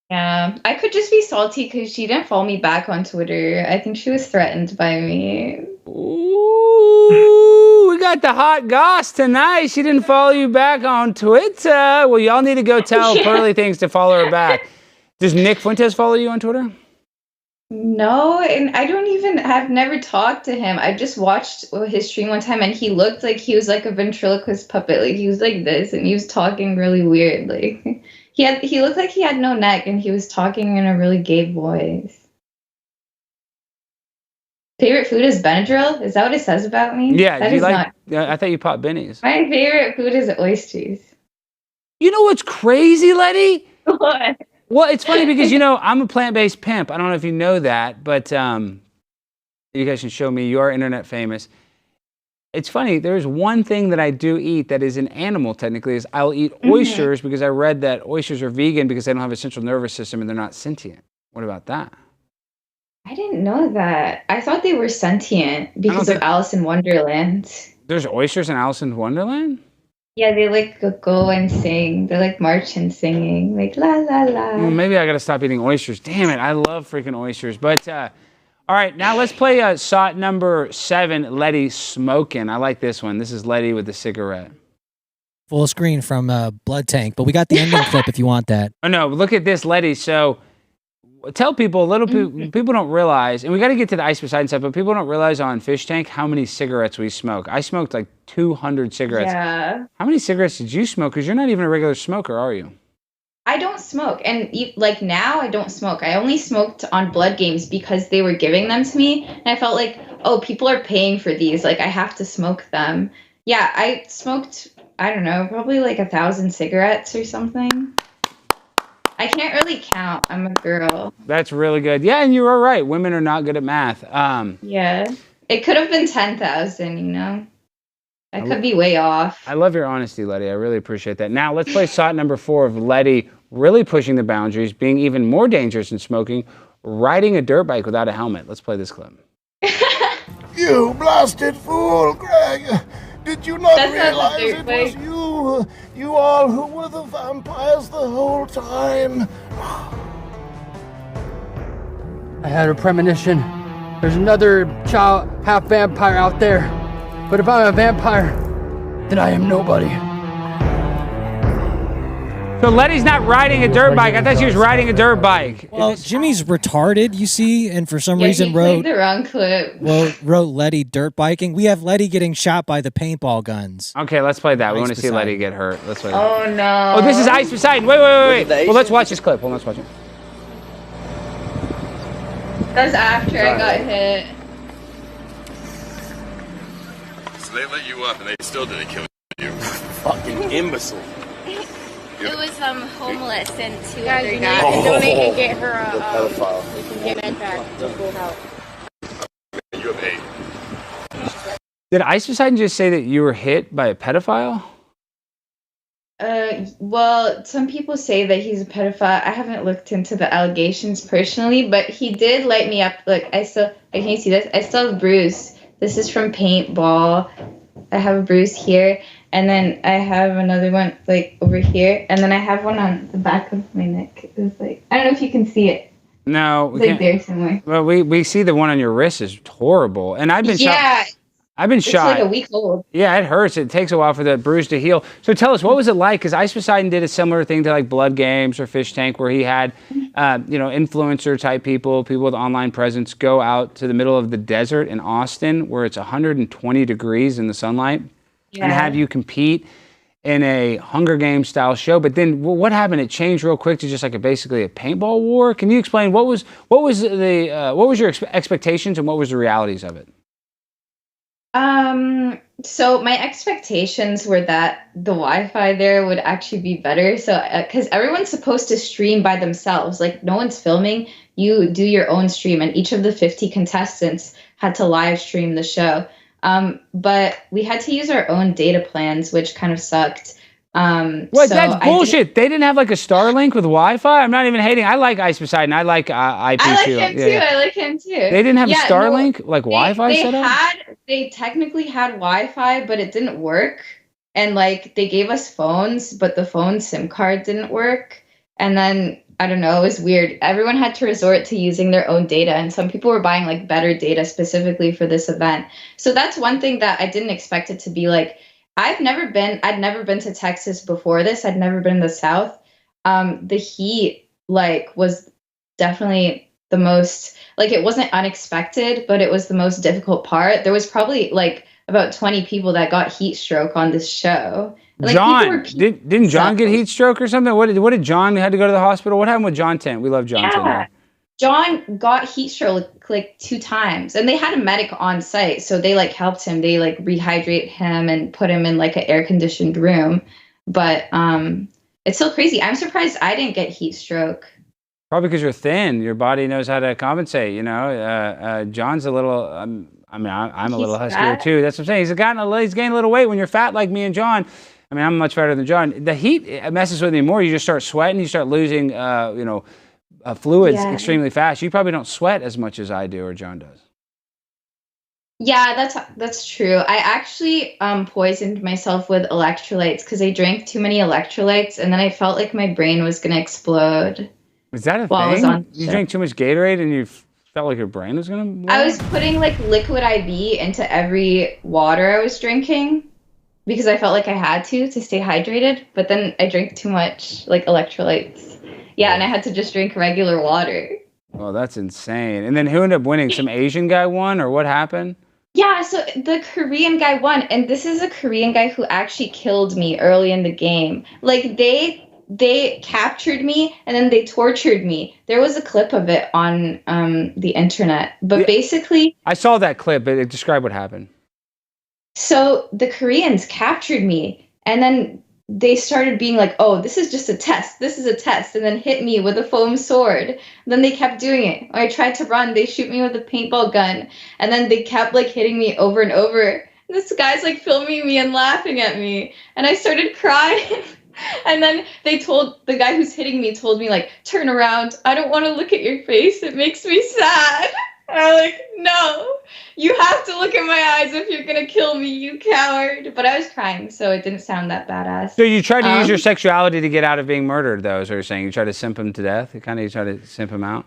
Yeah, I could just be salty because she didn't follow me back on Twitter. I think she was threatened by me. Ooh, we got the hot goss tonight. She didn't follow you back on Twitter. Well, y'all need to go tell Pearly Things to follow her back. Does Nick Fuentes follow you on Twitter? No, and I've never talked to him. I just watched his stream one time and he looked like he was like a ventriloquist puppet. Like he was like this and he was talking really weird. Like he looked like he had no neck and he was talking in a really gay voice. Favorite food is Benadryl? Is that what it says about me? Yeah, I thought you popped bennies. My favorite food is oysters. You know what's crazy, Letty? What? Well, it's funny because, I'm a plant-based pimp. I don't know if you know that, but you guys can show me. You are internet famous. It's funny. There's one thing that I do eat that is an animal, technically, is I'll eat oysters because I read that oysters are vegan because they don't have a central nervous system and they're not sentient. What about that? I didn't know that. I thought they were sentient because of Alice in Wonderland. There's oysters in Alice in Wonderland? Yeah, they like go and sing. They're like marching, singing, like la la la. Well, maybe I gotta stop eating oysters. Damn it, I love freaking oysters. But all right, now let's play SOT number 7, Letty Smoking. I like this one. This is Letty with the cigarette. Full screen from Blood Tank, but we got the ending clip if you want that. Oh no, look at this, Letty. So tell people, people don't realize, and we got to get to the Ice Poseidon stuff, but people don't realize on Fishtank how many cigarettes we smoke. I smoked like 200 cigarettes. Yeah. How many cigarettes did you smoke? Because you're not even a regular smoker, are you? I don't smoke. And like now I don't smoke. I only smoked on Blood games because they were giving them to me. And I felt like, oh, people are paying for these. Like I have to smoke them. Yeah, I smoked, I don't know, probably like 1,000 cigarettes or something. I can't really count. I'm a girl. That's really good. Yeah, and you were right. Women are not good at math. Yeah. It could have been 10,000, you know? I could be way off. I love your honesty, Letty. I really appreciate that. Now, let's play SOT number 4 of Letty really pushing the boundaries, being even more dangerous than smoking, riding a dirt bike without a helmet. Let's play this clip. You blasted fool, Greg! Did you not realize it was you all who were the vampires the whole time? I had a premonition. There's another child, half vampire out there. But if I'm a vampire, then I am nobody. So Letty's not riding a dirt bike. I thought she was riding a dirt bike. Well, Jimmy's retarded, you see, and for some reason he played the wrong clip. wrote Letty dirt biking. We have Letty getting shot by the paintball guns. Okay, let's play that. We want to see Poseidon. Letty get hurt. Let's play that. Oh, no. Oh, this is Ice Poseidon. Wait. Well, let's watch this clip. Well, let's watch it. That was after I got hit. So they let you up and they still didn't kill you. Fucking imbecile. It was homeless and two Guys, other you guys. need to donate and get her The pedophile. you can get med back. Just go out. You have 8. Did Ice Poseidon just say that you were hit by a pedophile? Well, some people say that he's a pedophile. I haven't looked into the allegations personally, but he did light me up. Look, can you see this? I still have a bruise. This is from paintball. I have a bruise here, and then I have another one like over here, and then I have one on the back of my neck. It's like, I don't know if you can see it. No, we It's can't. like there somewhere. Well, we see the one on your wrist is horrible, and I've been shot. Yeah. I've been It's shot. like a week old. Yeah, it hurts. It takes a while for that bruise to heal. So tell us, what was it like? Because Ice Poseidon did a similar thing to like Blood Games or Fishtank, where he had, influencer type people with online presence go out to the middle of the desert in Austin, where it's 120 degrees in the sunlight, and have you compete in a Hunger Games style show. But then what happened? It changed real quick to just like basically a paintball war. Can you explain what was your expectations and what was the realities of it? So my expectations were that the Wi-Fi there would actually be better. So, because everyone's supposed to stream by themselves, like no one's filming, you do your own stream, and each of the 50 contestants had to live stream the show. But we had to use our own data plans, which kind of sucked. What? So that's bullshit. They didn't have like a Starlink with Wi-Fi. I'm not even hating. I like Ice Poseidon. I like IP I like too. him too. I like him too. They didn't have a Starlink like Wi-Fi set up. They technically had Wi-Fi, but it didn't work. And like they gave us phones, but the phone SIM card didn't work. And then I don't know, it was weird. Everyone had to resort to using their own data, and some people were buying like better data specifically for this event. So that's one thing that I didn't expect it to be like. I'd never been to Texas before this. I'd never been in the South. The heat was definitely the most, it wasn't unexpected, but it was the most difficult part. There was probably about 20 people that got heat stroke on this show. John, didn't John get heat stroke or something? What did John had to go to the hospital? What happened with John Tent? We love John Tent here. John got heat stroke 2 times, and they had a medic on site, so they helped him. They rehydrate him and put him in an air conditioned room. But it's still crazy. I'm surprised I didn't get heat stroke. Probably because you're thin. Your body knows how to compensate. John's a little. I'm a little huskier too. That's what I'm saying. He's gained a little weight. When you're fat like me and John, I'm much fatter than John. The heat messes with me more. You just start sweating. You start losing, fluids Yeah. extremely fast. You probably don't sweat as much as I do or John does. Yeah, that's true. I actually poisoned myself with electrolytes because I drank too many electrolytes, and then I felt like my brain was gonna explode. Is that a while I was thing? on You show. drank too much Gatorade and you felt like your brain was gonna blow? I was putting like liquid IV into every water I was drinking because I felt like I had to stay hydrated, but then I drank too much like electrolytes. Yeah, and I had to just drink regular water. Oh, that's insane. And then who ended up winning? Some Asian guy won, or what happened? Yeah, so the Korean guy won, and this is a Korean guy who actually killed me early in the game. Like they captured me and then they tortured me. There was a clip of it on the internet, but basically I saw that clip, but describe what happened. so the Koreans captured me, and then they started being like, oh, this is just a test. This is a test. And then hit me with a foam sword. Then they kept doing it. When I tried to run, they shoot me with a paintball gun. And then they kept like hitting me over and over. And this guy's like filming me and laughing at me. And I started crying. And then they told, the guy who's hitting me told me like, turn around. I don't want to look at your face. It makes me sad. And I'm like, no, you have to look at my eyes if you're going to kill me, you coward. But I was crying, so it didn't sound that badass. So you tried to use your sexuality to get out of being murdered, though, is what you're saying. You tried to simp him to death? You tried to simp him out?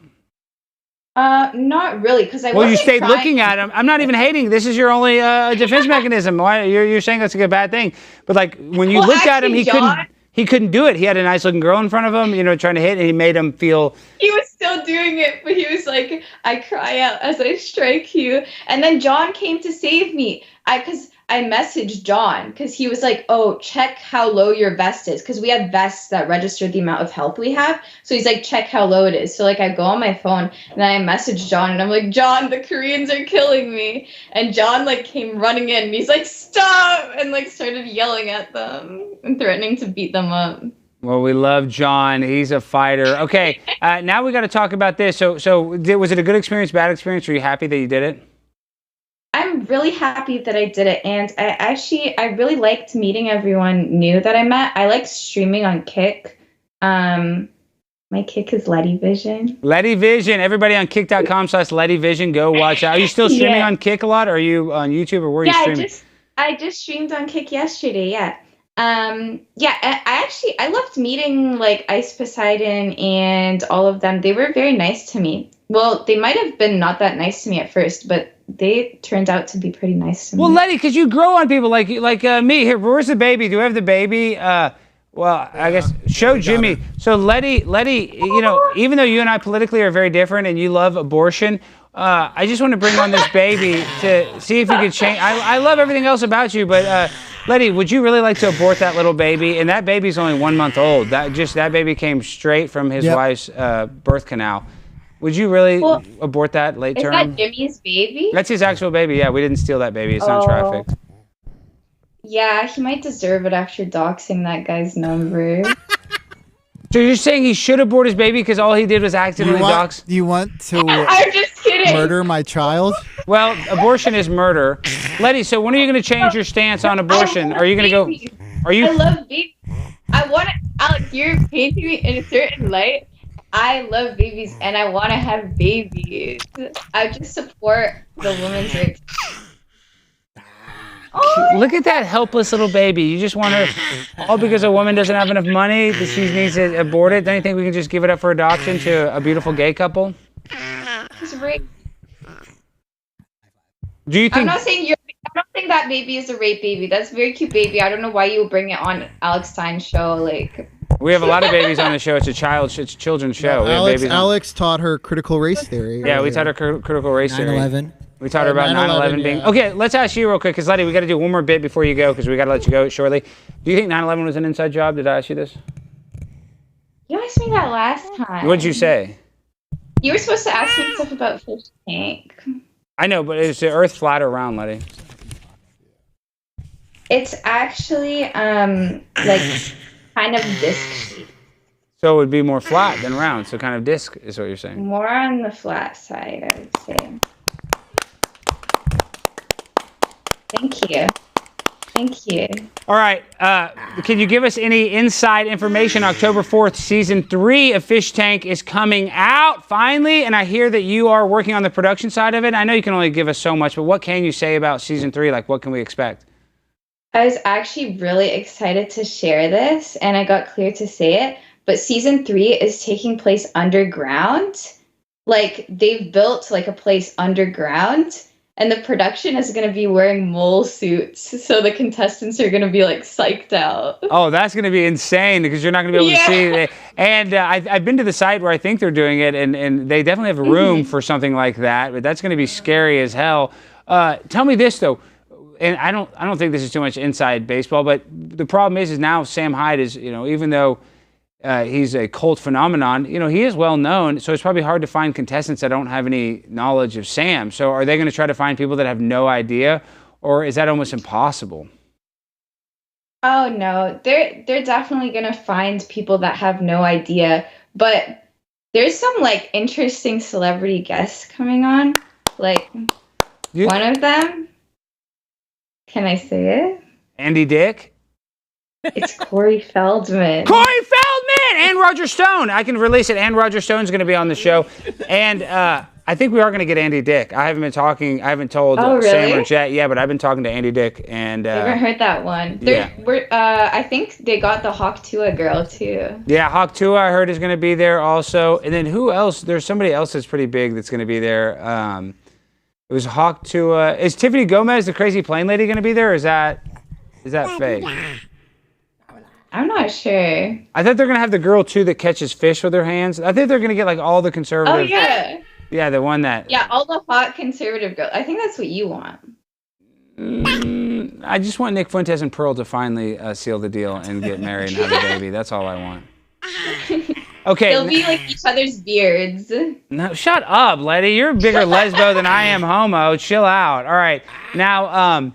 Not really, because I Well, you wasn't stayed crying. looking at him. I'm not even hating. This is your only defense mechanism. Why you're saying that's like a bad thing? But like when you looked at him, actually, he couldn't do it. He had a nice looking girl in front of him, trying to hit, and he made him feel. He was still doing it, but he was like, I cry out as I strike you. And then John came to save me. Because I messaged John, because he was like, oh, check how low your vest is. Because we have vests that register the amount of health we have. So he's like, check how low it is. So like I go on my phone, and then I message John, and I'm like, John, the Koreans are killing me. And John like came running in, and he's like, stop! And like started yelling at them and threatening to beat them up. Well, we love John. He's a fighter. Okay, now we got to talk about this. So was it a good experience, bad experience? Were you happy that you did it? I'm really happy that I did it, and I really liked meeting everyone new that I met. I like streaming on Kick. My Kick is Letty Vision. Letty Vision. Everybody on kick.com/Letty Vision. Go watch out. Are you still streaming on Kick a lot? Or are you on YouTube, or where are you streaming? I just streamed on Kick yesterday. Yeah. I loved meeting like Ice Poseidon and all of them. They were very nice to me. Well, they might have been not that nice to me at first, but they turned out to be pretty nice to me. Well, Letty, because you grow on people like me. Here, where's the baby? Do we have the baby? Well, I guess show Jimmy. So Letty, even though you and I politically are very different and you love abortion, I just want to bring on this baby to see if you could change. I love everything else about you, but Letty, would you really like to abort that little baby? And that baby's only 1 month old. That baby came straight from his wife's birth canal. Would you really abort that late term? Is that Jimmy's baby? That's his actual baby. Yeah, we didn't steal that baby. It's not trafficked. Yeah, he might deserve it after doxing that guy's number. So you're saying he should abort his baby because all he did was accidentally dox? You want to I'm just kidding. murder my child? Well, abortion is murder. Letty, so when are you going to change your stance on abortion? Are you going to go? I love babies. I want to. Alex, you're painting me in a certain light. I love babies and I want to have babies. I just support the women's rights. Look at that helpless little baby. You just want her, all because a woman doesn't have enough money that she needs to abort it. Don't you think we can just give it up for adoption to a beautiful gay couple? He's rape. Do you think? I'm not saying that baby is a rape baby. That's a very cute baby. I don't know why you bring it on Alex Stein's show. Like. We have a lot of babies on the show. It's a children's show. No, Alex taught her critical race theory. Yeah, we taught her critical race theory. 9/11. We taught her about 9/11 being... yeah. Okay, let's ask you real quick, because Letty, we got to do one more bit before you go, because we got to let you go shortly. Do you think 9/11 was an inside job? Did I ask you this? You asked me that last time. What'd you say? You were supposed to ask me stuff about Fishtank. I know, but is the Earth flat or round, Letty? It's actually like kind of disc shaped. So it would be more flat than round, so kind of disc is what you're saying. More on the flat side, I would say. Thank you. Thank you. All right. Can you give us any inside information? October 4th, season 3 of Fishtank is coming out finally, and I hear that you are working on the production side of it. I know you can only give us so much, but what can you say about season 3? Like, what can we expect? I was actually really excited to share this, and I got clear to say it, but season 3 is taking place underground. Like, they've built like a place underground. And the production is going to be wearing mole suits, so the contestants are going to be like psyched out. Oh, that's going to be insane because you're not going to be able to see it. And I've been to the site where I think they're doing it, and they definitely have room for something like that. But that's going to be scary as hell. Tell me this though, and I don't think this is too much inside baseball, but the problem is now Sam Hyde is, even though he's a cult phenomenon, he is well known, so it's probably hard to find contestants that don't have any knowledge of Sam. So are they going to try to find people that have no idea, or is that almost impossible? Oh no, they're definitely going to find people that have no idea, but there's some like interesting celebrity guests coming on. Like one of them, can I say it? Andy Dick? It's Corey Feldman. Corey Feldman! And Roger Stone. I can release it. And Roger Stone's going to be on the show. And I think we are going to get Andy Dick. I haven't told Sam or Jet yet, but I've been talking to Andy Dick. And I haven't heard that one. I think they got the Hawk Tua girl too. Yeah, Hawk Tua I heard is going to be there also. And then who else? There's somebody else that's pretty big that's going to be there. It was Hawk Tua. Is Tiffany Gomez, the crazy plane lady, going to be there? Or is that fake? I'm not sure. I thought they're going to have the girl, too, that catches fish with her hands. I think they're going to get, like, all the conservative... Oh, yeah. Yeah, the one that... Yeah, all the hot conservative girls. I think that's what you want. I just want Nick Fuentes and Pearl to finally seal the deal and get married and have a baby. That's all I want. Okay. They'll be like each other's beards. No, shut up, Letty. You're a bigger lesbo than I am homo. Chill out. All right. Now,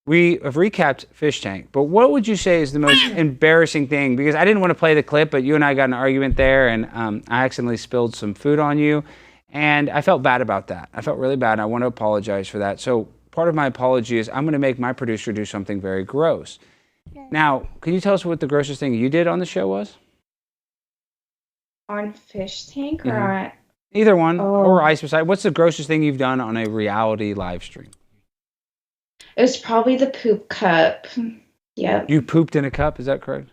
we have recapped Fishtank, but what would you say is the most embarrassing thing? Because I didn't want to play the clip, but you and I got in an argument there, and I accidentally spilled some food on you, and I felt bad about that. I felt really bad, and I want to apologize for that. So part of my apology is I'm going to make my producer do something very gross. Now, can you tell us what the grossest thing you did on the show was? On Fishtank or on... Either one, or Ice Beside. What's the grossest thing you've done on a reality live stream? It was probably the poop cup. Yeah. You pooped in a cup, is that correct?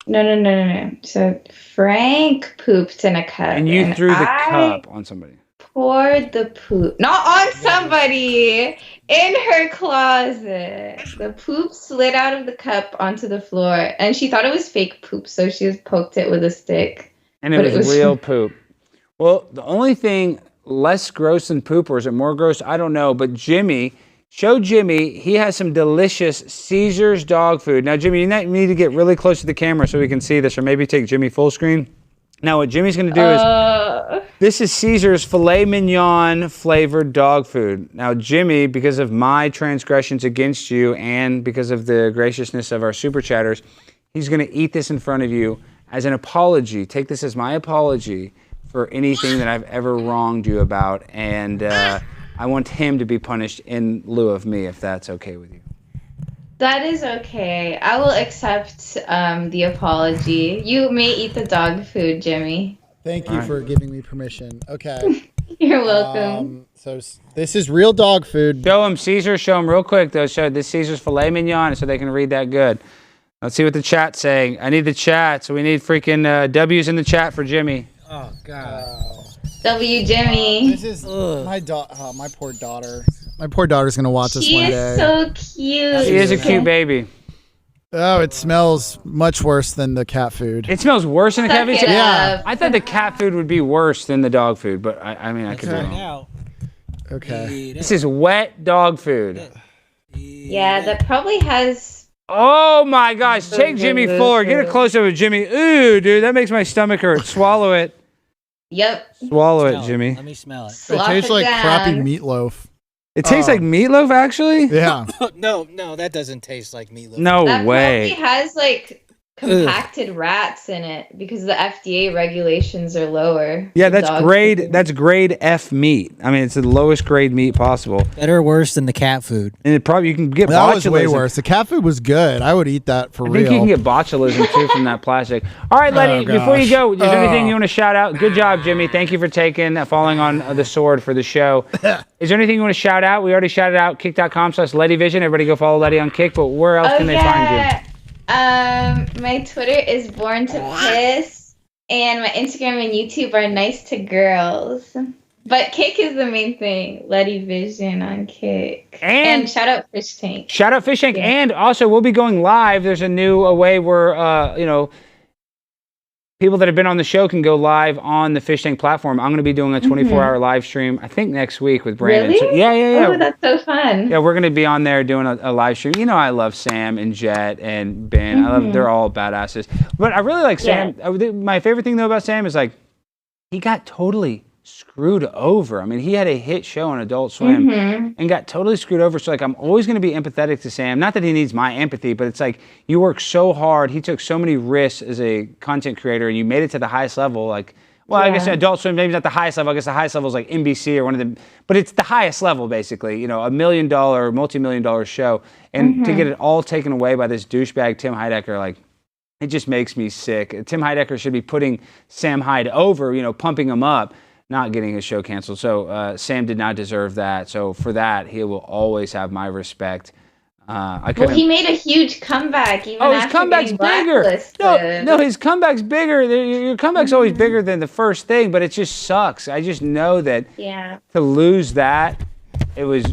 No. So Frank pooped in a cup. And you threw the cup on somebody. Poured the poop. Not on somebody! In her closet. The poop slid out of the cup onto the floor. And she thought it was fake poop, so she just poked it with a stick. And it was real poop. Well, the only thing less gross than poop, or is it more gross? I don't know. But Jimmy... Show Jimmy, he has some delicious Caesar's dog food. Now, Jimmy, you need to get really close to the camera so we can see this, or maybe take Jimmy full screen. Now, what Jimmy's going to do is, this is Caesar's filet mignon flavored dog food. Now, Jimmy, because of my transgressions against you and because of the graciousness of our super chatters, he's going to eat this in front of you as an apology. Take this as my apology for anything that I've ever wronged you about, and... I want him to be punished in lieu of me, if that's okay with you. That is okay. I will accept the apology. You may eat the dog food, Jimmy. Thank you for giving me permission. Okay. You're welcome. So this is real dog food. Show him Caesar. Show him real quick, though. Show this Caesar's filet mignon so they can read that good. Let's see what the chat's saying. I need the chat, so we need freaking W's in the chat for Jimmy. Oh, God. W Jimmy. This is my poor daughter. My poor daughter's going to watch this one day. She is so cute. She is a cute baby. Oh, it smells much worse than the cat food. It smells worse than the cat food? Yeah. I thought the cat food would be worse than the dog food, but I mean, I could be wrong. Okay. This is wet dog food. Yeah, that probably has... Oh my gosh, take Jimmy fuller. Get a close-up of Jimmy. Ooh, dude, that makes my stomach hurt. Swallow it. Yep. Swallow it, Jimmy. Let me smell it. It tastes like crappy meatloaf. It tastes like meatloaf, actually? Yeah. No, that doesn't taste like meatloaf. No that way. Probably has like compacted rats in it because the FDA regulations are lower. Yeah, for that's dog grade. food. That's grade F meat. I mean, it's the lowest grade meat possible. Better or worse than the cat food? And it probably you can get That was way botulism. worse. The cat food was good. I would eat that for I real. think you can get botulism too from that plastic. All right, Letty, before you go, is there anything you want to shout out? Good job, Jimmy. Thank you for falling on the sword for the show. Is there anything you want to shout out? We already shouted out kick.com/LettyVision. Everybody go follow Letty on Kick, but where else can they find you? My Twitter is Born to Piss, and my Instagram and YouTube are Nice to Girls. But Kick is the main thing. Letty Vision on Kick. And shout out Fishtank. Shout out Fishtank. Yeah. And also, we'll be going live. There's a new way where, people that have been on the show can go live on the Fishtank platform. I'm going to be doing a 24-hour live stream, I think next week with Brandon. Really? So, yeah. Oh, that's so fun. Yeah, we're going to be on there doing a live stream. You know, I love Sam and Jet and Ben. They're all badasses. But I really like Sam. Yeah. My favorite thing, though, about Sam is, like, he got totally screwed over. I mean, he had a hit show on Adult Swim and got totally screwed over. So, like, I'm always going to be empathetic to Sam. Not that he needs my empathy, but it's like you work so hard. He took so many risks as a content creator, and you made it to the highest level. Like, well, I guess Adult Swim maybe not the highest level. I guess the highest level is like NBC or one of the, but it's the highest level basically. You know, $1 million, multi-million-dollar show, and to get it all taken away by this douchebag Tim Heidecker, like. It just makes me sick. Tim Heidecker should be putting Sam Hyde over, pumping him up, not getting his show canceled. So Sam did not deserve that. So for that, he will always have my respect. He made a huge comeback. Even his comeback's bigger. No, his comeback's bigger. Your comeback's always bigger than the first thing, but it just sucks. I just know that to lose that, it was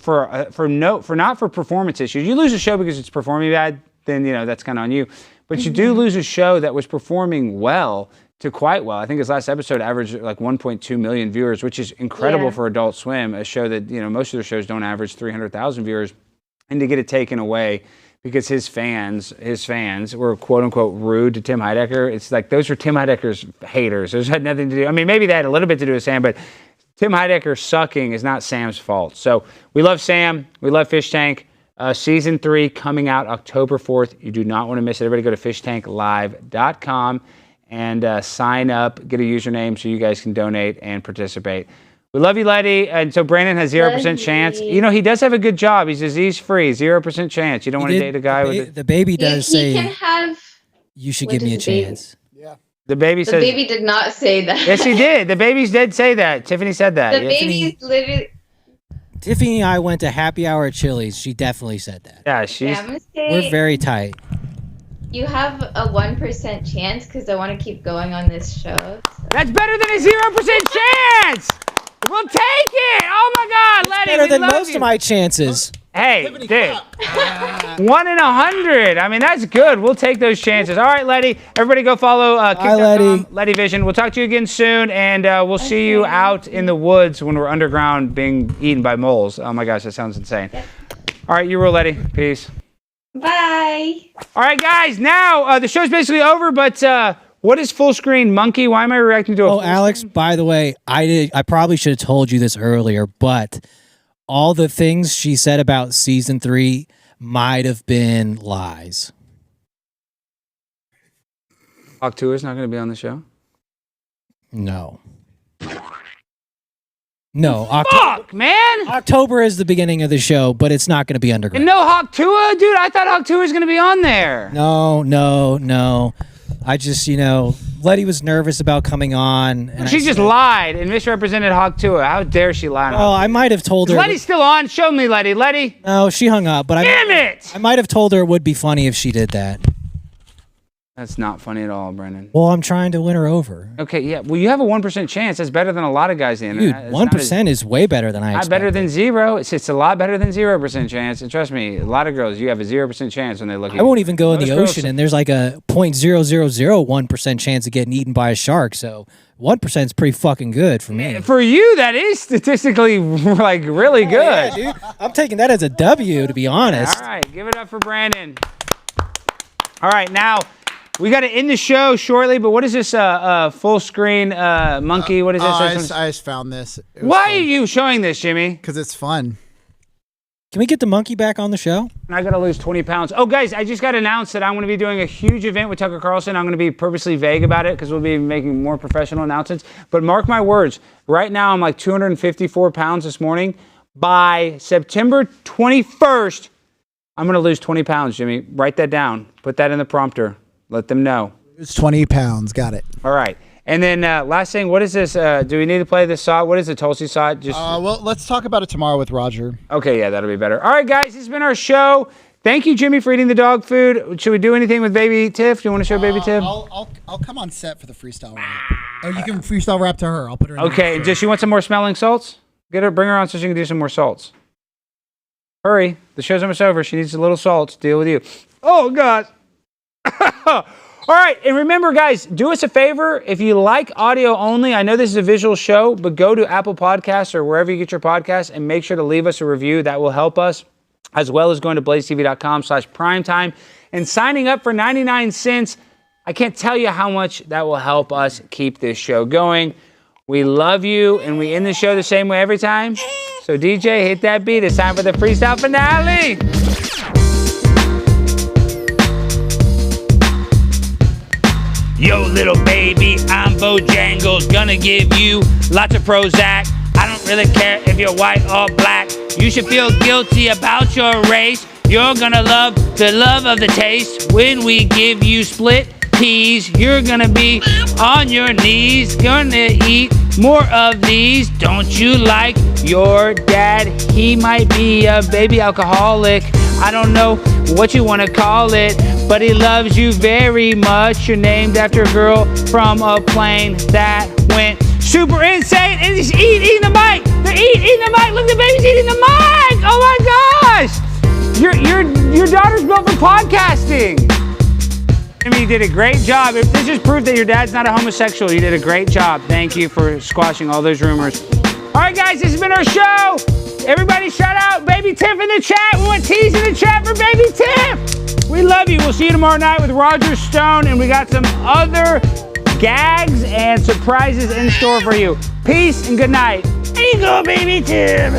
not for performance issues. You lose a show because it's performing bad, then that's kind of on you. But you do lose a show that was performing well to quite well. I think his last episode averaged like 1.2 million viewers, which is incredible for Adult Swim, a show that, most of their shows don't average 300,000 viewers. And to get it taken away because his fans were quote unquote rude to Tim Heidecker. It's like those are Tim Heidecker's haters. Those had nothing to do. I mean, maybe they had a little bit to do with Sam, but Tim Heidecker sucking is not Sam's fault. So we love Sam. We love Fishtank. Season 3 coming out October 4th. You do not want to miss it. Everybody go to fishtanklive.com and sign up, get a username so you guys can donate and participate. We love you, Letty. And so Brandon has 0% chance. He does have a good job. He's disease-free, 0% chance. You don't want to date a guy with the baby does say he can have. You should give me a chance. Yeah. The baby says. The baby did not say that. Yes, he did. The babies did say that. Tiffany said that. The baby's literally. Tiffany and I went to happy hour at Chili's. She definitely said that. Yeah, we're very tight. You have a 1% chance because I want to keep going on this show. So. That's better than a 0% chance. We'll take it. Oh my God, Letty. Better than most of my chances. Hey, dude. 1 in 100. I mean, that's good. We'll take those chances. All right, Letty. Everybody go follow Letty Vision. We'll talk to you again soon, and we'll see you out in the woods when we're underground being eaten by moles. Oh my gosh, that sounds insane. All right, you rule, Letty. Peace. Bye. All right, guys. Now, the show's basically over, but what is full screen monkey? Why am I reacting to a full Alex, screen? By the way, I probably should have told you this earlier, but all the things she said about season 3 might have been lies. Hawk 2 is not going to be on the show? No. No. Fuck, man! October is the beginning of the show, but it's not going to be underground. And no Hawk 2? Dude, I thought Hawk 2 was going to be on there. No. I just, Letty was nervous about coming on. And she just lied and misrepresented Hawk 2. How dare she lie? Well, I might have told her. Is Letty still on? Show me, Letty. Letty? No, she hung up. But Damn it! I might have told her it would be funny if she did that. That's not funny at all, Brendan. Well, I'm trying to win her over. Okay, yeah. Well, you have a 1% chance. That's better than a lot of guys in the Dude, internet. 1% is way better than I expected. Better than 0. It's a lot better than 0% chance. And trust me, a lot of girls, you have a 0% chance when they look at you. I won't even go in the Most ocean, girls- and there's like a 0.0001% chance of getting eaten by a shark. So 1% is pretty fucking good for me. For you, that is statistically like really good. Yeah, dude. I'm taking that as a W, to be honest. All right, give it up for Brandon. All right, now we got to end the show shortly, but what is this full screen monkey? What is this? I just found this. Why are you showing this, Jimmy? Because it's fun. Can we get the monkey back on the show? I got to lose 20 pounds. Oh, guys, I just got announced that I'm going to be doing a huge event with Tucker Carlson. I'm going to be purposely vague about it because we'll be making more professional announcements. But mark my words, right now I'm like 254 pounds this morning. By September 21st, I'm going to lose 20 pounds, Jimmy. Write that down. Put that in the prompter. Let them know. It's 20 pounds. Got it. All right. And then last thing, what is this? Do we need to play this song? What is the Tulsi song? Just well, let's talk about it tomorrow with Roger. Okay, yeah, that'll be better. All right, guys, this has been our show. Thank you, Jimmy, for eating the dog food. Should we do anything with Baby Tiff? Do you want to show Baby Tiff? I'll come on set for the freestyle rap. Oh, you can freestyle rap to her. I'll put her in. Okay, does she want some more smelling salts? Bring her on so she can do some more salts. Hurry, the show's almost over. She needs a little salts to deal with you. Oh, God. All right, and remember, guys, do us a favor. If you like audio only, I know this is a visual show, but go to Apple Podcasts or wherever you get your podcasts and make sure to leave us a review. That will help us, as well as going to blazetv.com/primetime and signing up for 99 cents. I can't tell you how much that will help us keep this show going. We love you, and we end the show the same way every time. So, DJ, hit that beat. It's time for the freestyle finale. Yo, little baby, I'm Bojangles, gonna give you lots of Prozac. I don't really care if you're white or black. You should feel guilty about your race. You're gonna love the love of the taste. When we give you split peas, you're gonna be on your knees. Gonna eat more of these. Don't you like your dad? He might be a baby alcoholic. I don't know what you want to call it, but he loves you very much. You're named after a girl from a plane that went super insane and he's eating the mic. They're eating the mic. Look, the baby's eating the mic. Oh my gosh. Your daughter's built for podcasting. Jimmy, you did a great job. If this is proof that your dad's not a homosexual, you did a great job. Thank you for squashing all those rumors. All right, guys, this has been our show. Everybody shout out Baby Tiff in the chat. We want tease in the chat for Baby Tiff. We love you. We'll see you tomorrow night with Roger Stone, and we got some other gags and surprises in store for you. Peace and good night. There you go, Baby Tiff.